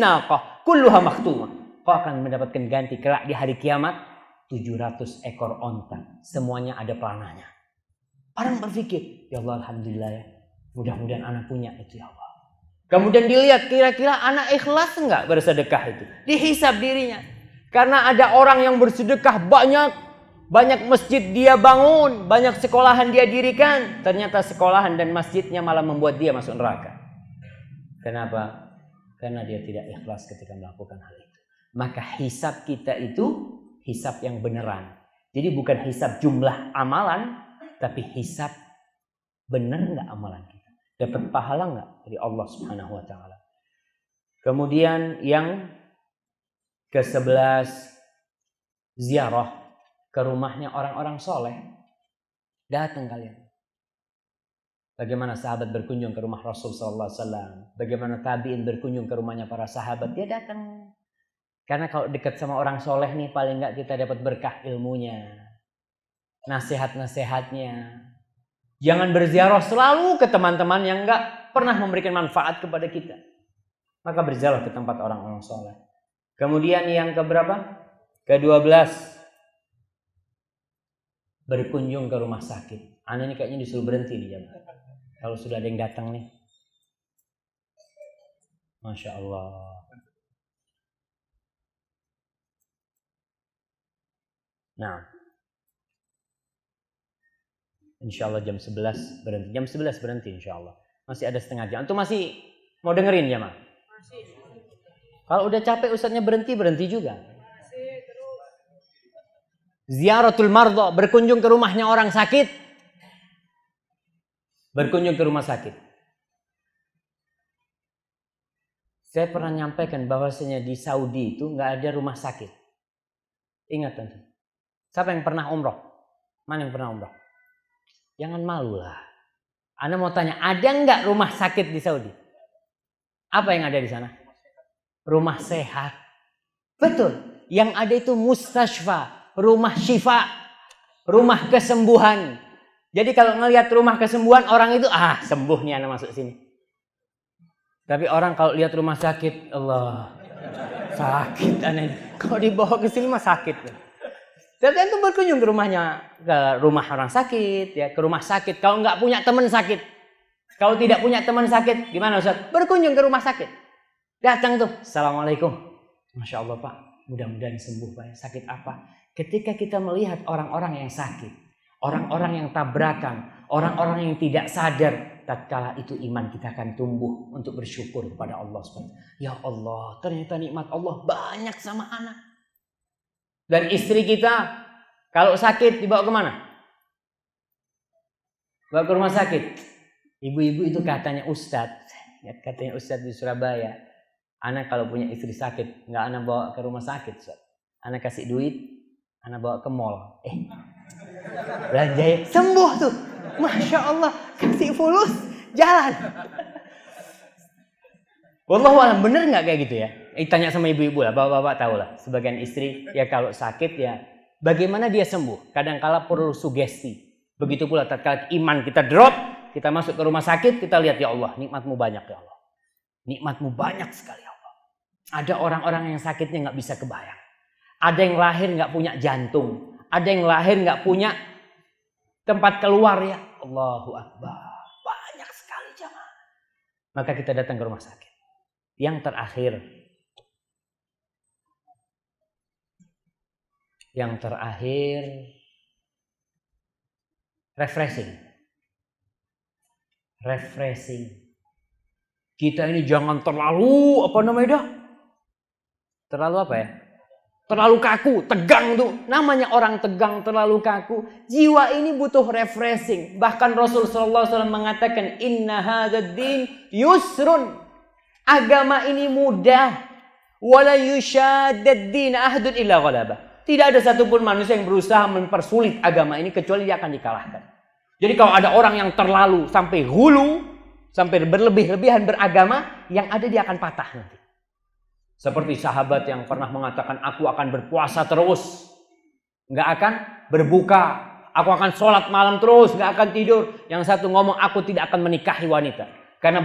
naqah kulluha makhtumah. Kau akan mendapatkan ganti kelak di hari kiamat 700 ekor onta. Semuanya ada pelananya. Orang berpikir, ya Allah, alhamdulillah ya. Mudah-mudahan anak punya itu ya Allah. Kemudian dilihat kira-kira anak ikhlas enggak bersedekah itu. Dihisab dirinya. Karena ada orang yang bersedekah banyak masjid dia bangun, banyak sekolahan dia dirikan. Ternyata sekolahan dan masjidnya malah membuat dia masuk neraka. Kenapa? Karena dia tidak ikhlas ketika melakukan hal itu. Maka hisab kita itu hisab yang beneran. Jadi bukan hisab jumlah amalan, tapi hisab benar nggak amalan kita. Dapat pahala nggak dari Allah Subhanahu wa taala. Kemudian yang ke-11, ziarah ke rumahnya orang-orang soleh. Datang kalian. Bagaimana sahabat berkunjung ke rumah Rasul sallallahu alaihi wasallam, bagaimana tabi'in berkunjung ke rumahnya para sahabat, dia datang. Karena kalau dekat sama orang soleh nih, paling nggak kita dapat berkah ilmunya, nasihat-nasihatnya. Jangan berziarah selalu ke teman-teman yang nggak pernah memberikan manfaat kepada kita. Maka berziarah ke tempat orang-orang soleh. Kemudian yang keberapa? Ke-12, berkunjung ke rumah sakit. Anda ini kayaknya disuruh berhenti nih jamaah. Kalau sudah ada yang datang nih. Masya Allah. Nah, insya Allah jam 11 berhenti. Jam 11 berhenti insya Allah. Masih ada setengah jam. Itu masih mau dengerin ya, Ma? Masih. Kalau udah capek ustadznya berhenti juga. Masih terus. Ziaratul mardha, berkunjung ke rumahnya orang sakit. Berkunjung ke rumah sakit. Saya pernah nyampaikan bahwasanya di Saudi itu nggak ada rumah sakit. Ingat tentu. Siapa yang pernah umroh? Mana yang pernah umroh? Jangan malu lah. Anda mau tanya, ada nggak rumah sakit di Saudi? Apa yang ada di sana? Rumah sehat. Betul. Yang ada itu mustashfa, rumah syifa, rumah kesembuhan. Jadi kalau ngelihat rumah kesembuhan, orang itu sembuh nih anak masuk sini. Tapi orang kalau lihat rumah sakit, Allah, sakit aneh. Kalau dibawa ke sini mah sakit. Tapi itu berkunjung ke rumah orang sakit, ya, ke rumah sakit. Kalau nggak punya teman sakit, kalau tidak punya teman sakit, gimana Ustaz? Berkunjung ke rumah sakit. Datang tuh, Assalamualaikum. Masya Allah Pak, mudah-mudahan sembuh Pak. Sakit apa? Ketika kita melihat orang-orang yang sakit, orang-orang yang tabrakan, orang-orang yang tidak sadar, tatkala itu iman kita akan tumbuh untuk bersyukur kepada Allah SWT. Ya Allah, ternyata nikmat Allah banyak sama anak. Dan istri kita kalau sakit dibawa kemana? Bawa ke rumah sakit. Ibu-ibu itu katanya Ustadz di Surabaya, anak kalau punya istri sakit, nggak anak bawa ke rumah sakit, Ustadz. Anak kasih duit, anak bawa ke mall. Belanja ya, sembuh tuh. Masya Allah, kasih fulus, jalan. Wallahu alam, bener nggak kayak gitu ya? Tanya sama ibu-ibu lah, bapak-bapak tahu lah. Sebagian istri ya kalau sakit ya, bagaimana dia sembuh? Kadang-kala perlu sugesti. Begitu pula tatkala iman kita drop, kita masuk ke rumah sakit, kita lihat ya Allah, nikmatmu banyak ya Allah. Nikmatmu banyak sekali ya Allah. Ada orang-orang yang sakitnya nggak bisa kebayang. Ada yang lahir nggak punya jantung. Ada yang lahir nggak punya tempat keluar ya. Allahu Akbar. Banyak sekali jamaah. Maka kita datang ke rumah sakit. Yang terakhir, refreshing. Kita ini jangan terlalu terlalu apa ya? Terlalu kaku, tegang tuh. Namanya orang tegang, terlalu kaku. Jiwa ini butuh refreshing. Bahkan Rasul sallallahu alaihi wasallam mengatakan, "Inna hadzal din yusrun." Agama ini mudah. Wala yushaddad din ahadun illa ghalaba. Tidak ada satupun manusia yang berusaha mempersulit agama ini kecuali dia akan dikalahkan. Jadi kalau ada orang yang terlalu sampai hulu, sampai berlebih-lebihan beragama, yang ada dia akan patah nanti. Seperti sahabat yang pernah mengatakan, aku akan berpuasa terus, nggak akan berbuka, aku akan sholat malam terus, nggak akan tidur. Yang satu ngomong, aku tidak akan menikahi wanita, karena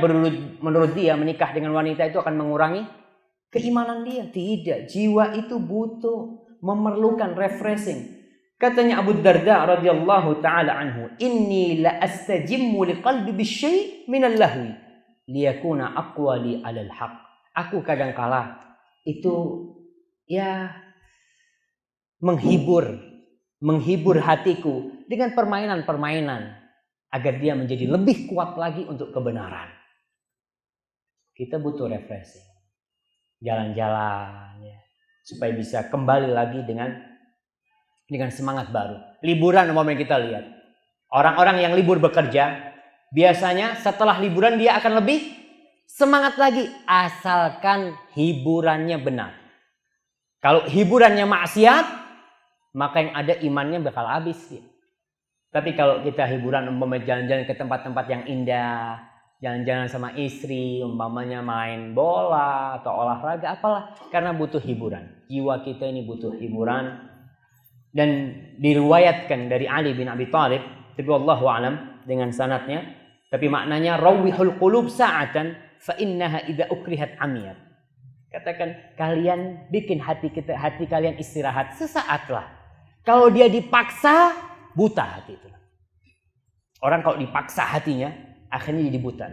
menurut dia menikah dengan wanita itu akan mengurangi keimanan dia. Tidak, jiwa itu butuh, memerlukan refreshing. Katanya Abu Darda radhiyallahu taala anhu, inni la astajimmu liqalbi bisyai' minal lahwi liyakuna aqwali 'alal haq. Aku kadangkala itu ya menghibur hatiku dengan permainan-permainan agar dia menjadi lebih kuat lagi untuk kebenaran. Kita butuh refreshing. Jalan-jalan ya, supaya bisa kembali lagi dengan semangat baru. Liburan umpamanya kita lihat. Orang-orang yang libur bekerja, biasanya setelah liburan dia akan lebih semangat lagi, asalkan hiburannya benar. Kalau hiburannya maksiat, maka yang ada imannya bakal habis. Tapi kalau kita hiburan umpamanya jalan-jalan ke tempat-tempat yang indah, jalan-jalan sama istri, umpamanya main bola atau olahraga, apalah, karena butuh hiburan. Jiwa kita ini butuh hiburan. Dan diriwayatkan dari Ali bin Abi Thalib, tapi wallahu alam dengan sanadnya, tapi maknanya rawihul qulub sa'atan fa innaha idza ukrihat amiyat. Katakan kalian bikin hati kalian istirahat sesaatlah. Kalau dia dipaksa, buta hati itu. Orang kalau dipaksa hatinya, akhirnya jadi buta.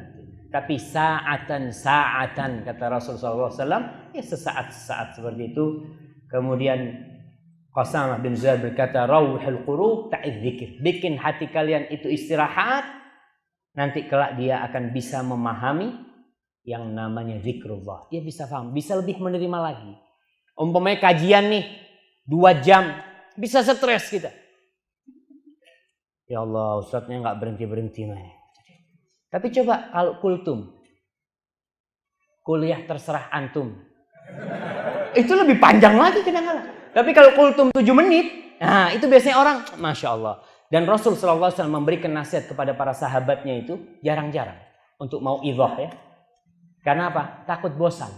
Tapi sa'atan kata Rasulullah SAW, ya sesaat seperti itu. Kemudian Qasamah bin Zaid berkata, rawihul qulub ta'idz dzikir. Bikin hati kalian itu istirahat, nanti kelak dia akan bisa memahami yang namanya zikrullah. Dia bisa paham, bisa lebih menerima lagi. Umpamanya kajian nih 2 jam, bisa stres kita. Ya Allah, ustadznya nggak berhenti. Tapi coba kalau kultum, kuliah terserah antum, itu lebih panjang lagi kadang-kadang. Tapi kalau kultum 7 menit, nah itu biasanya orang, Masya Allah. Dan Rasul SAW memberikan nasihat kepada para sahabatnya itu jarang-jarang untuk mau idhah ya. Karena apa? Takut bosan.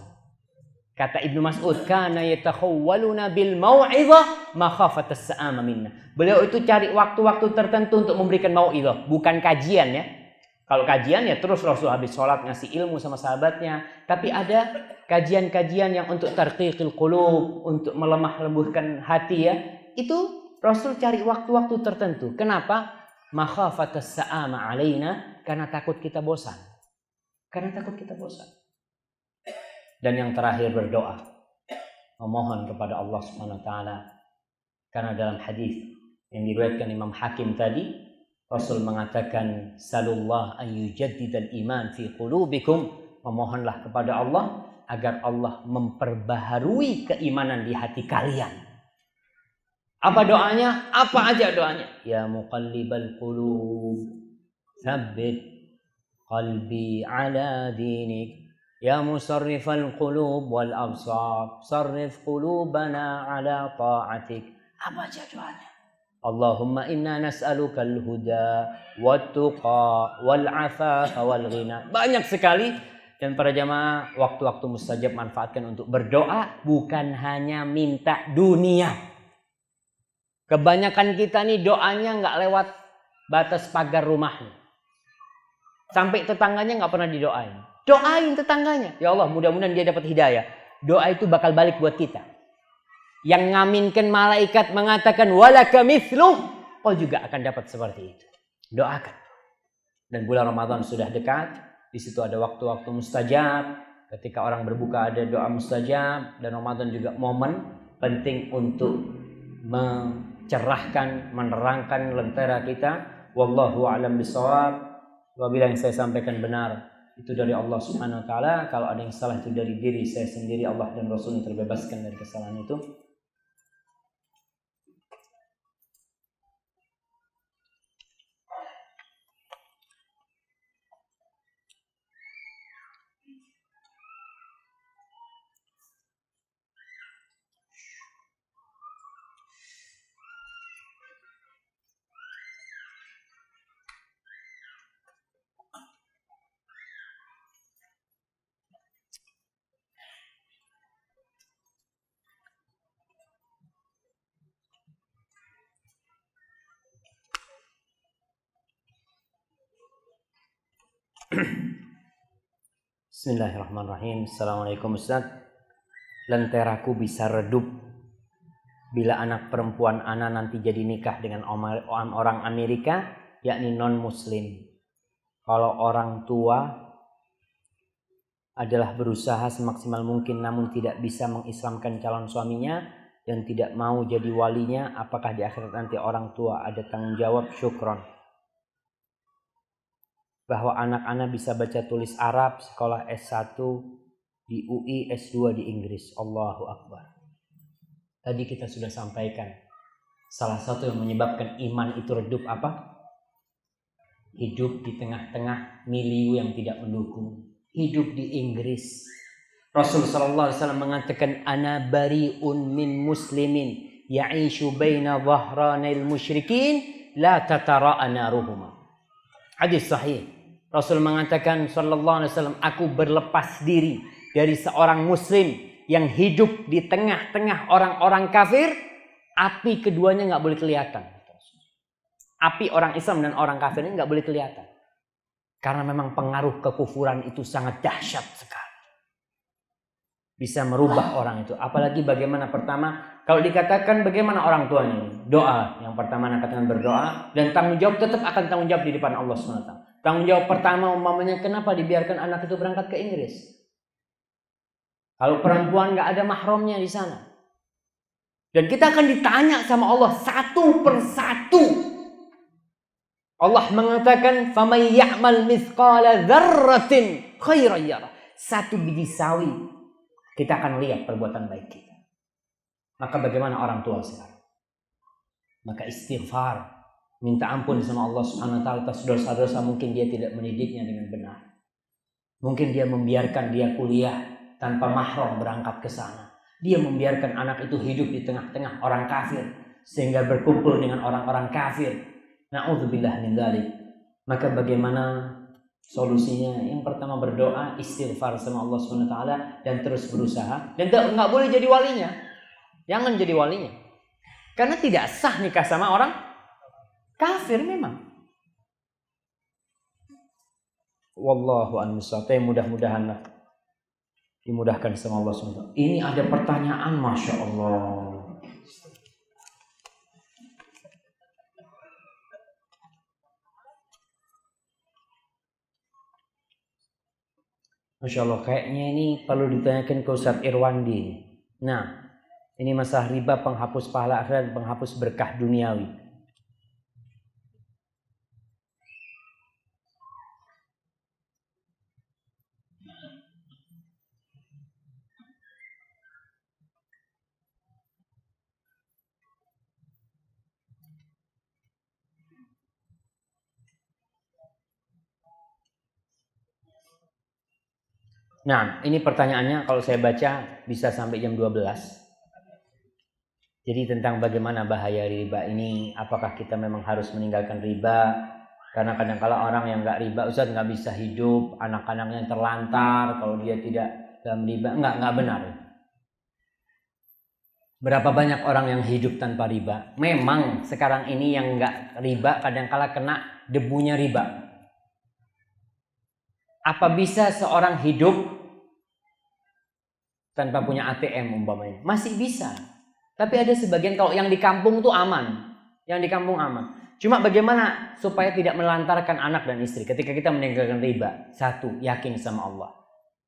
Kata Ibnu Mas'ud, kana yatakhawwaluna bil mau'izah makhafatas sa'ama minna. Beliau itu cari waktu-waktu tertentu untuk memberikan mau'izah, bukan kajian ya. Kalau kajian ya terus Rasul habis sholat ngasih ilmu sama sahabatnya. Tapi ada kajian-kajian yang untuk tarqiqil qulub, untuk melemah lembutkan hati ya. Itu Rasul cari waktu-waktu tertentu. Kenapa? Makhafatas sa'ama alaina, karena takut kita bosan. Dan yang terakhir berdoa, memohon kepada Allah Subhanahu wa taala. Karena dalam hadis yang diriwayatkan Imam Hakim tadi, Rasul mengatakan, salullah an yujaddidal iman fi qulubikum, memohonlah kepada Allah agar Allah memperbaharui keimanan di hati kalian. Apa doanya? Apa aja doanya? Ya muqallibal qulub, tsabbit qalbi ala dinik. Ya musarrifal qulub wal absar, sarrif qulubana ala ta'atik. Apa aja doanya? Allahumma inna nas'alukal huda wat tuqa wal afafa wal ghina. Banyak sekali. Dan para jamaah, waktu-waktu mustajab manfaatkan untuk berdoa, bukan hanya minta dunia. Kebanyakan kita nih doanya nggak lewat batas pagar rumahnya. Sampai tetangganya nggak pernah didoain. Doain tetangganya. Ya Allah, mudah-mudahan dia dapat hidayah. Doa itu bakal balik buat kita. Yang ngaminkan malaikat mengatakan walaka mithluh, kau juga akan dapat seperti itu. Doakan. Dan bulan Ramadan sudah dekat. Di situ ada waktu-waktu mustajab. Ketika orang berbuka ada doa mustajab. Dan Ramadan juga momen penting untuk mencerahkan, menerangkan lentera kita. Wallahu a'lam bishawab. Apabila yang saya sampaikan benar, itu dari Allah Subhanahu wa taala. Kalau ada yang salah itu dari diri saya sendiri. Allah dan Rasul yang terbebaskan dari kesalahan itu. Bismillahirrahmanirrahim. Assalamualaikum Ustaz. Lenteraku bisa redup bila anak perempuan ana nanti jadi nikah dengan orang Amerika, yakni non muslim. Kalau orang tua adalah berusaha semaksimal mungkin namun tidak bisa mengislamkan calon suaminya dan tidak mau jadi walinya, apakah di akhirat nanti orang tua ada tanggung jawab? Syukron. Bahwa anak-anak bisa baca tulis Arab, sekolah S1 di UI, S2 di Inggris. Allahu Akbar. Tadi kita sudah sampaikan, salah satu yang menyebabkan iman itu redup apa? Hidup di tengah-tengah milieu yang tidak mendukung. Hidup di Inggris. Rasulullah SAW mengatakan, ana bari'un min muslimin ya'ishu baina dhahranil musyrikin la tatara'ana ruhuma. Hadis sahih. Rasul mengatakan sallallahu alaihi wasallam, aku berlepas diri dari seorang muslim yang hidup di tengah-tengah orang-orang kafir, api keduanya nggak boleh kelihatan. Api orang Islam dan orang kafir ini nggak boleh kelihatan. Karena memang pengaruh kekufuran itu sangat dahsyat sekali. Bisa merubah orang itu. Apalagi bagaimana pertama, kalau dikatakan bagaimana orang tuanya, doa. Yang pertama katakan berdoa, dan tanggung jawab tetap akan tanggung jawab di depan Allah SWT. Tanggung jawab pertama umpamanya, kenapa dibiarkan anak itu berangkat ke Inggris? Kalau perempuan nggak ada mahramnya di sana. Dan kita akan ditanya sama Allah satu persatu. Allah mengatakan, "Faman ya'mal mithqala dzarratin khairan yarah." Satu biji sawi, kita akan lihat perbuatan baik kita. Maka bagaimana orang tua sekarang? Maka istighfar. Minta ampun sama Allah Subhanahu wa taala atas dosa-dosa mungkin dia tidak mendidiknya dengan benar. Mungkin dia membiarkan dia kuliah tanpa mahram berangkat ke sana. Dia membiarkan anak itu hidup di tengah-tengah orang kafir sehingga berkumpul dengan orang-orang kafir. Na'udzubillah min dzalik. Maka bagaimana solusinya? Yang pertama berdoa, istighfar sama Allah Subhanahu wa taala dan terus berusaha, dan enggak boleh jadi walinya. Jangan jadi walinya. Karena tidak sah nikah sama orang kafir memang. Wallahu a'lam bishawab. Mudah-mudahan dimudahkan sama Allah SWT. Ini ada pertanyaan, Masya Allah. Masya Allah, kayaknya ini perlu ditanyakan ke Ustaz Irwandi. Nah, ini masalah riba, penghapus pahala akhirat, penghapus berkah duniawi. Nah, ini pertanyaannya kalau saya baca bisa sampai jam 12. Jadi tentang bagaimana bahaya riba ini, apakah kita memang harus meninggalkan riba? Karena kadang-kala orang yang nggak riba, Ustaz nggak bisa hidup, anak-anaknya terlantar kalau dia tidak dalam riba. Nggak benar. Berapa banyak orang yang hidup tanpa riba? Memang sekarang ini yang nggak riba kadang-kala kena debunya riba. Apa bisa seorang hidup tanpa punya ATM umpamanya? Masih bisa. Tapi ada sebagian kalau yang di kampung tuh aman. Yang di kampung aman. Cuma bagaimana supaya tidak melantarkan anak dan istri ketika kita meninggalkan riba? Satu, yakin sama Allah.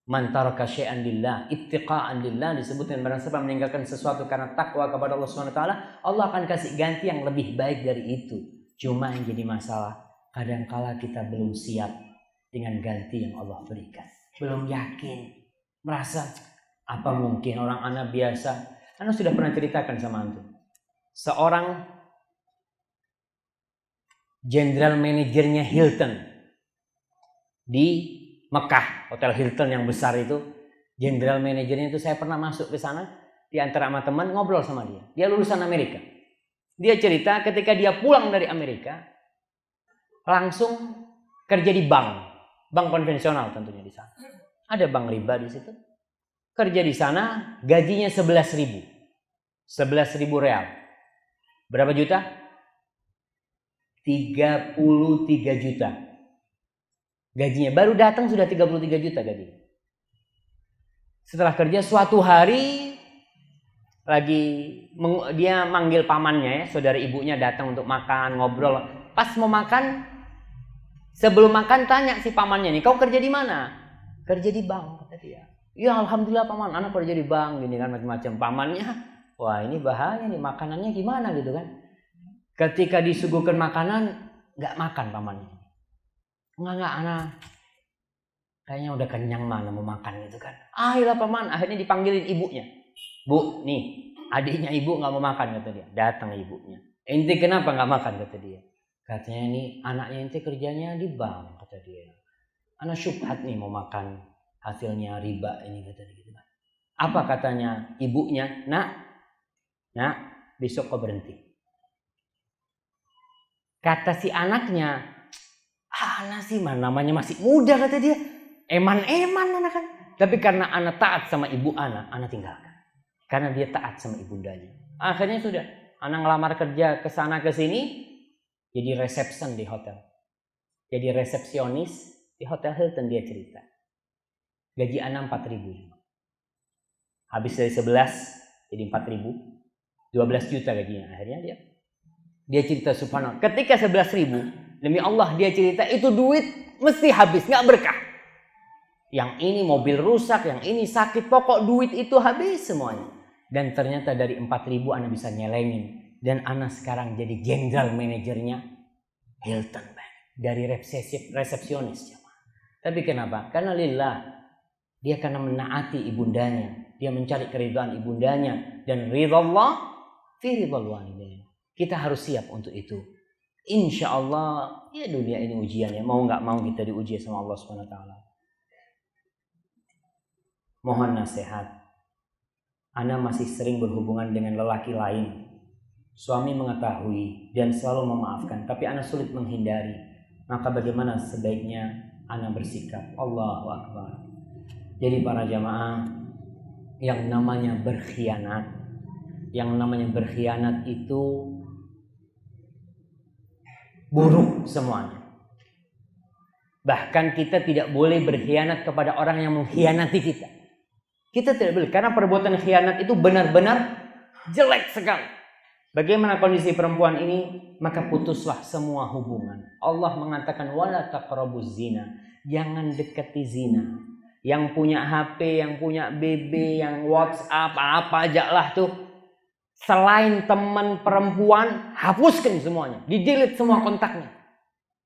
Man taraka syai'an lillah, ittiqa'an lillah, disebutkan barang siapa meninggalkan sesuatu karena takwa kepada Allah Subhanahu wa taala, Allah akan kasih ganti yang lebih baik dari itu. Cuma yang jadi masalah, kadangkala kita belum siap dengan ganti yang Allah berikan. Belum yakin. Merasa apa mungkin orang anak biasa. Anak sudah pernah ceritakan sama antum. Seorang general manajernya Hilton di Mekah, hotel Hilton yang besar itu, general manajernya itu saya pernah masuk ke sana di antara sama teman ngobrol sama dia. Dia lulusan Amerika. Dia cerita ketika dia pulang dari Amerika langsung kerja di bank konvensional tentunya di sana. Ada bank riba di situ. Kerja di sana, gajinya 11.000. 11.000 real. Berapa juta? 33 juta. Gajinya baru datang sudah 33 juta gajinya. Setelah kerja suatu hari lagi dia manggil pamannya ya, saudara ibunya datang untuk makan, ngobrol. Pas mau makan, sebelum makan tanya si pamannya nih, kau kerja di mana? Kerja di bank, kata dia. Ya alhamdulillah paman, anak kerja di bank, gini kan macam-macam. Pamannya, wah ini bahaya nih, makanannya gimana gitu kan? Ketika disuguhkan makanan, nggak makan pamannya. Enggak anak. Kayaknya udah kenyang mana mau makan gitu kan. Ayolah paman, akhirnya dipanggilin ibunya. Bu, nih adiknya ibu nggak mau makan kata dia. Datang ibunya. Ente kenapa nggak makan kata dia? Katanya nih anaknya ente kerjanya di bank kata dia. Anak syubhat nih mau makan hasilnya riba ini kata dia gitu kan. Apa katanya ibunya? Nak, besok kau berhenti. Kata si anaknya, anak sih mana namanya masih muda kata dia. Eman-eman anak kan. Tapi karena anak taat sama ibu anak tinggalkan. Karena dia taat sama ibundanya. Akhirnya sudah, anak ngelamar kerja ke sana ke sini, jadi resepsi di hotel. Jadi resepsionis di hotel Hilton dia cerita. Gaji anak 4.000. Habis dari 11 jadi 4.000. 12 juta gajinya. Akhirnya dia cerita subhanallah. Ketika 11.000, demi Allah dia cerita itu duit mesti habis, nggak berkah. Yang ini mobil rusak, yang ini sakit, pokok duit itu habis semuanya. Dan ternyata dari 4.000 Anda bisa nyelengin. Dan Anda sekarang jadi general manajernya Hilton Bank. Dari resepsionis. Tapi kenapa? Karena lillah. Dia karena menaati ibundanya. Dia mencari keridhaan ibundanya. Dan ridha Allah fi ridhal walidain. Kita harus siap untuk itu. Insya Allah, ya dunia ini ujian ya. Mau nggak mau kita diuji sama Allah Subhanahu Wa Taala. Mohon nasihat. Ana masih sering berhubungan dengan lelaki lain. Suami mengetahui dan selalu memaafkan, tapi Ana sulit menghindari. Maka bagaimana sebaiknya Ana bersikap? Allahu Akbar. Jadi para jamaah, yang namanya berkhianat itu buruk semuanya. Bahkan kita tidak boleh berkhianat kepada orang yang mengkhianati kita. Kita tidak boleh, karena perbuatan khianat itu benar-benar jelek sekali. Bagaimana kondisi perempuan ini? Maka putuslah semua hubungan. Allah mengatakan wala taqrabuz zina. Jangan dekati zina. Yang punya HP, yang punya BB, yang WhatsApp, apa aja lah tuh. Selain teman perempuan, hapuskan semuanya. Di-delete semua kontaknya.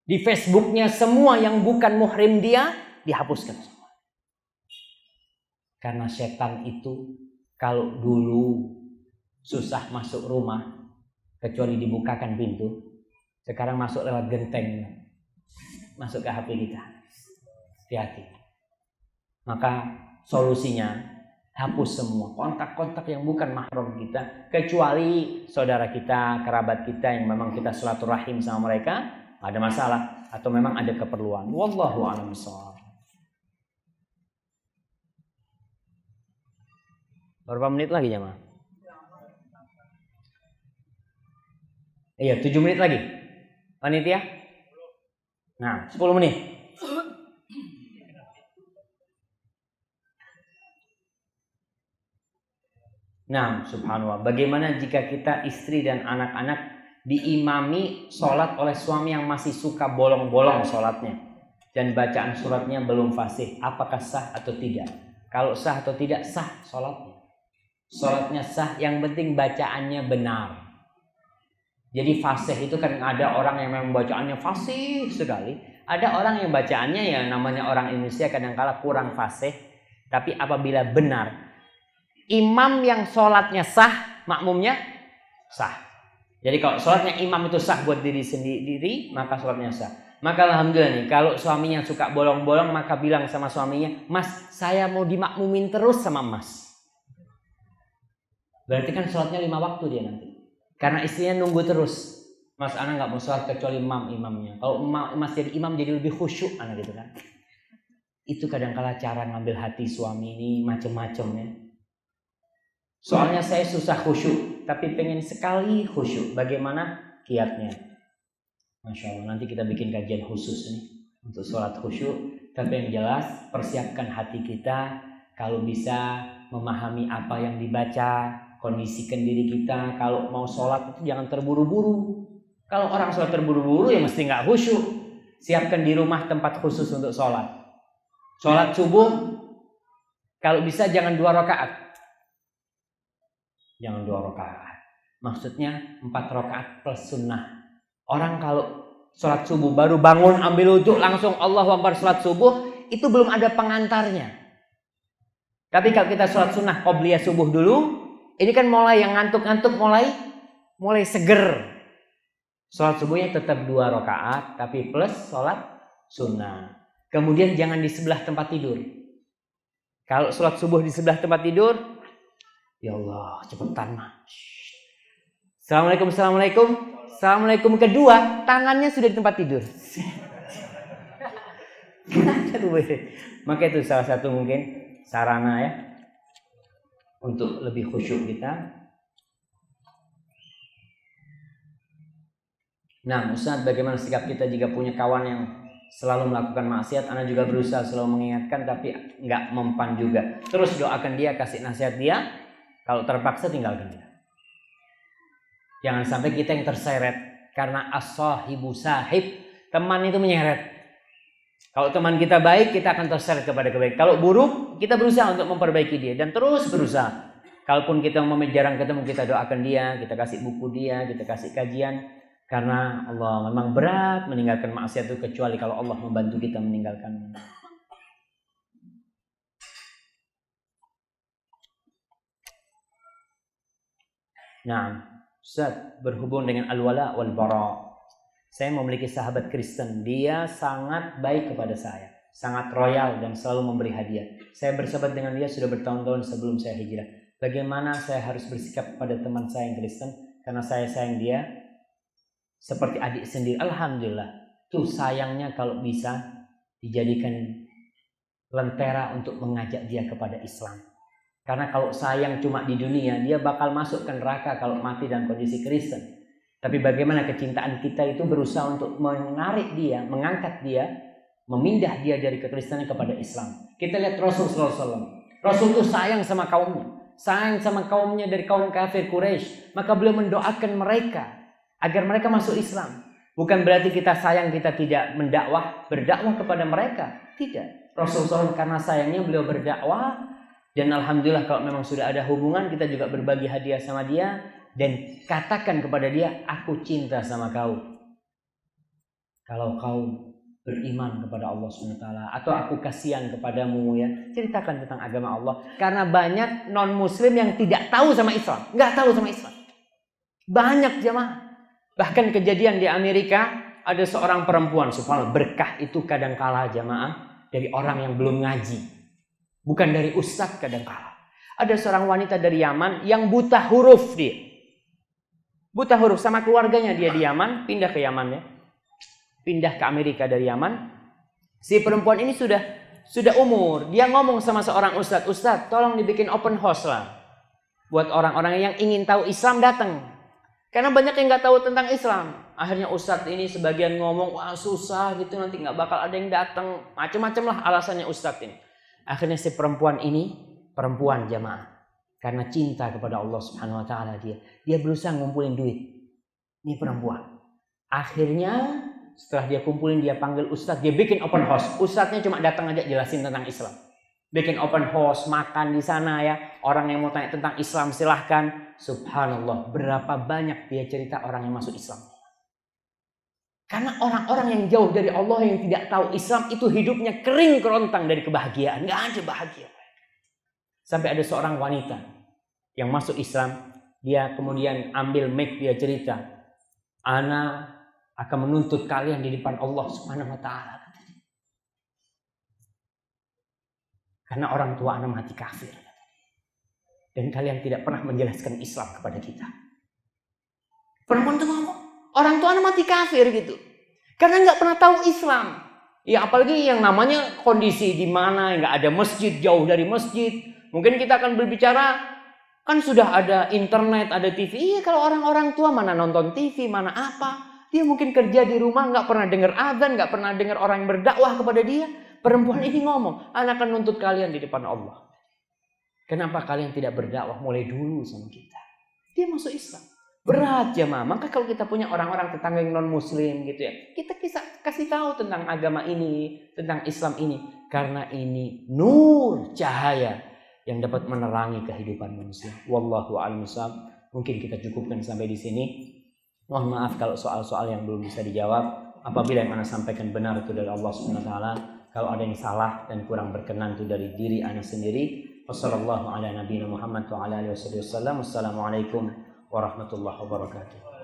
Di Facebooknya semua yang bukan muhrim dia, dihapuskan semua. Karena setan itu kalau dulu susah masuk rumah kecuali dibukakan pintu, sekarang masuk lewat genteng, masuk ke HP kita. Hati-hati. Maka solusinya hapus semua kontak-kontak yang bukan mahram kita, kecuali saudara kita, kerabat kita yang memang kita silaturahim sama mereka, ada masalah atau memang ada keperluan. Wallahu a'lam bishawab. Berapa menit lagi jemaah? Iya, 7 menit lagi. Panitia? Nah, 10 menit. Nah, subhanallah. Bagaimana jika kita istri dan anak-anak diimami sholat oleh suami yang masih suka bolong-bolong sholatnya dan bacaan suratnya belum fasih? Apakah sah atau tidak? Kalau sah atau tidak, sah sholatnya. Sholatnya sah, yang penting bacaannya benar. Jadi fasih itu kan ada orang yang memang bacaannya fasih sekali. Ada orang yang bacaannya ya namanya orang Indonesia kadang-kala kurang fasih. Tapi apabila benar, imam yang sholatnya sah, makmumnya sah. Jadi kalau sholatnya imam itu sah buat diri sendiri, maka sholatnya sah. Maka alhamdulillah nih, kalau suaminya suka bolong-bolong, maka bilang sama suaminya, Mas, saya mau dimakmumin terus sama Mas. Berarti kan sholatnya 5 waktu dia nanti. Karena istrinya nunggu terus. Mas, anak nggak mau sholat kecuali imamnya. Kalau Mas jadi imam jadi lebih khusyuk anak gitu kan. Itu kadang-kala cara ngambil hati suami ini macam-macam ya. Soalnya saya susah khusyuk, tapi pengen sekali khusyuk. Bagaimana kiatnya? Masya Allah, nanti kita bikin kajian khusus nih untuk sholat khusyuk. Tapi yang jelas, persiapkan hati kita. Kalau bisa memahami apa yang dibaca, kondisikan diri kita. Kalau mau sholat itu jangan terburu-buru. Kalau orang sholat terburu-buru ya mesti nggak khusyuk. Siapkan di rumah tempat khusus untuk sholat. Sholat subuh, kalau bisa jangan 2 rakaat. Jangan 2 rakaat. Maksudnya 4 rakaat plus sunnah. Orang kalau sholat subuh baru bangun ambil wudhu langsung Allahu Akbar sholat subuh, itu belum ada pengantarnya. Tapi kalau kita sholat sunnah qobliyah subuh dulu, ini kan mulai yang ngantuk-ngantuk mulai seger. Sholat subuhnya tetap 2 rakaat tapi plus sholat sunnah. Kemudian jangan di sebelah tempat tidur. Kalau sholat subuh di sebelah tempat tidur, ya Allah cepetan mah. Assalamualaikum, assalamualaikum. Assalamualaikum kedua, tangannya sudah di tempat tidur. Maka itu salah satu mungkin sarana ya untuk lebih khusyuk kita. Nah, Ustaz, bagaimana sikap kita jika punya kawan yang selalu melakukan maksiat? Ana juga berusaha selalu mengingatkan tapi nggak mempan juga. Terus doakan dia, kasih nasihat dia. Kalau terpaksa tinggalkan dia. Jangan sampai kita yang terseret karena as-sahibu sahib, teman itu menyeret. Kalau teman kita baik, kita akan terseret kepada kebaikan. Kalau buruk, kita berusaha untuk memperbaiki dia dan terus berusaha. Kalaupun kita jarang ketemu, kita doakan dia, kita kasih buku dia, kita kasih kajian. Karena Allah memang berat meninggalkan maksiat itu kecuali kalau Allah membantu kita meninggalkannya. Nah, Ustaz, berhubung dengan al-wala wal bara. Saya memiliki sahabat Kristen, dia sangat baik kepada saya, sangat royal dan selalu memberi hadiah. Saya bersahabat dengan dia sudah bertahun-tahun sebelum saya hijrah. Bagaimana saya harus bersikap kepada teman saya yang Kristen? Karena saya sayang dia seperti adik sendiri. Alhamdulillah. Tuh sayangnya kalau bisa dijadikan lentera untuk mengajak dia kepada Islam. Karena kalau sayang cuma di dunia, dia bakal masuk ke neraka kalau mati dalam kondisi Kristen. Tapi bagaimana kecintaan kita itu berusaha untuk menarik dia, mengangkat dia, memindah dia dari kekristenan kepada Islam. Kita lihat Rasul SAW. Rasul itu sayang sama kaumnya. Sayang sama kaumnya dari kaum kafir Quraisy. Maka beliau mendoakan mereka agar mereka masuk Islam. Bukan berarti kita sayang kita tidak berdakwah kepada mereka. Tidak. Rasulullah SAW karena sayangnya beliau berdakwah. Dan alhamdulillah kalau memang sudah ada hubungan, kita juga berbagi hadiah sama dia. Dan katakan kepada dia, aku cinta sama kau. Kalau kau beriman kepada Allah SWT. Atau aku kasihan kepadamu ya. Ceritakan tentang agama Allah. Karena banyak non-muslim yang tidak tahu sama Islam. Nggak tahu sama Islam. Banyak jemaah. Bahkan kejadian di Amerika, ada seorang perempuan, subhanallah, berkah itu kadang kala jamaah dari orang yang belum ngaji. Bukan dari ustadz kadang-kala. Ada seorang wanita dari Yaman yang buta huruf dia. Buta huruf sama keluarganya dia di Yaman, pindah ke Yaman ya. Pindah ke Amerika dari Yaman. Si perempuan ini sudah umur. Dia ngomong sama seorang ustadz, "Ustadz, tolong dibikin open house lah. Buat orang-orang yang ingin tahu Islam datang." Karena banyak yang nggak tahu tentang Islam. Akhirnya ustadz ini sebagian ngomong, "Wah susah gitu, nanti nggak bakal ada yang datang." Macam-macam lah alasannya ustadz ini. Akhirnya si perempuan ini, perempuan jamaah, karena cinta kepada Allah Subhanahu Wa Taala dia berusaha ngumpulin duit. Ini perempuan. Akhirnya setelah dia kumpulin, dia panggil ustadz, dia bikin open house. Ustadznya cuma datang aja jelasin tentang Islam. Bikin open house, makan di sana ya. Orang yang mau tanya tentang Islam silahkan. Subhanallah, berapa banyak dia cerita orang yang masuk Islam. Karena orang-orang yang jauh dari Allah, yang tidak tahu Islam, itu hidupnya kering kerontang dari kebahagiaan. Nggak ada bahagia. Sampai ada seorang wanita yang masuk Islam, dia kemudian ambil mic, dia cerita, "Ana akan menuntut kalian di depan Allah Subhanahu Wa Taala. Karena orang tua ana mati kafir. Dan kalian tidak pernah menjelaskan Islam kepada kita." Perempuan itu ngomong, orang tua ana mati kafir gitu. Karena nggak pernah tahu Islam. Ya apalagi yang namanya kondisi di mana nggak ada masjid, jauh dari masjid. Mungkin kita akan berbicara, kan sudah ada internet, ada TV. Iya, kalau orang-orang tua mana nonton TV, mana apa. Dia mungkin kerja di rumah, nggak pernah dengar azan, nggak pernah dengar orang yang berdakwah kepada dia. Perempuan ini ngomong, "Ana akan nuntut kalian di depan Allah. Kenapa kalian tidak berdakwah mulai dulu sama kita?" Dia masuk Islam. Berat jemaah. Maka kalau kita punya orang-orang tetangga yang non-muslim gitu ya, kita kasih tahu tentang agama ini, tentang Islam ini. Karena ini nur, cahaya yang dapat menerangi kehidupan manusia. Wallahu a'lam bishawab. Mungkin kita cukupkan sampai di sini. Mohon maaf kalau soal-soal yang belum bisa dijawab. Apabila yang Anda sampaikan benar itu dari Allah Subhanahu Wa Taala. Kalau ada yang salah dan kurang berkenan itu dari diri Anda sendiri. Wassalamualaikum warahmatullahi wabarakatuh.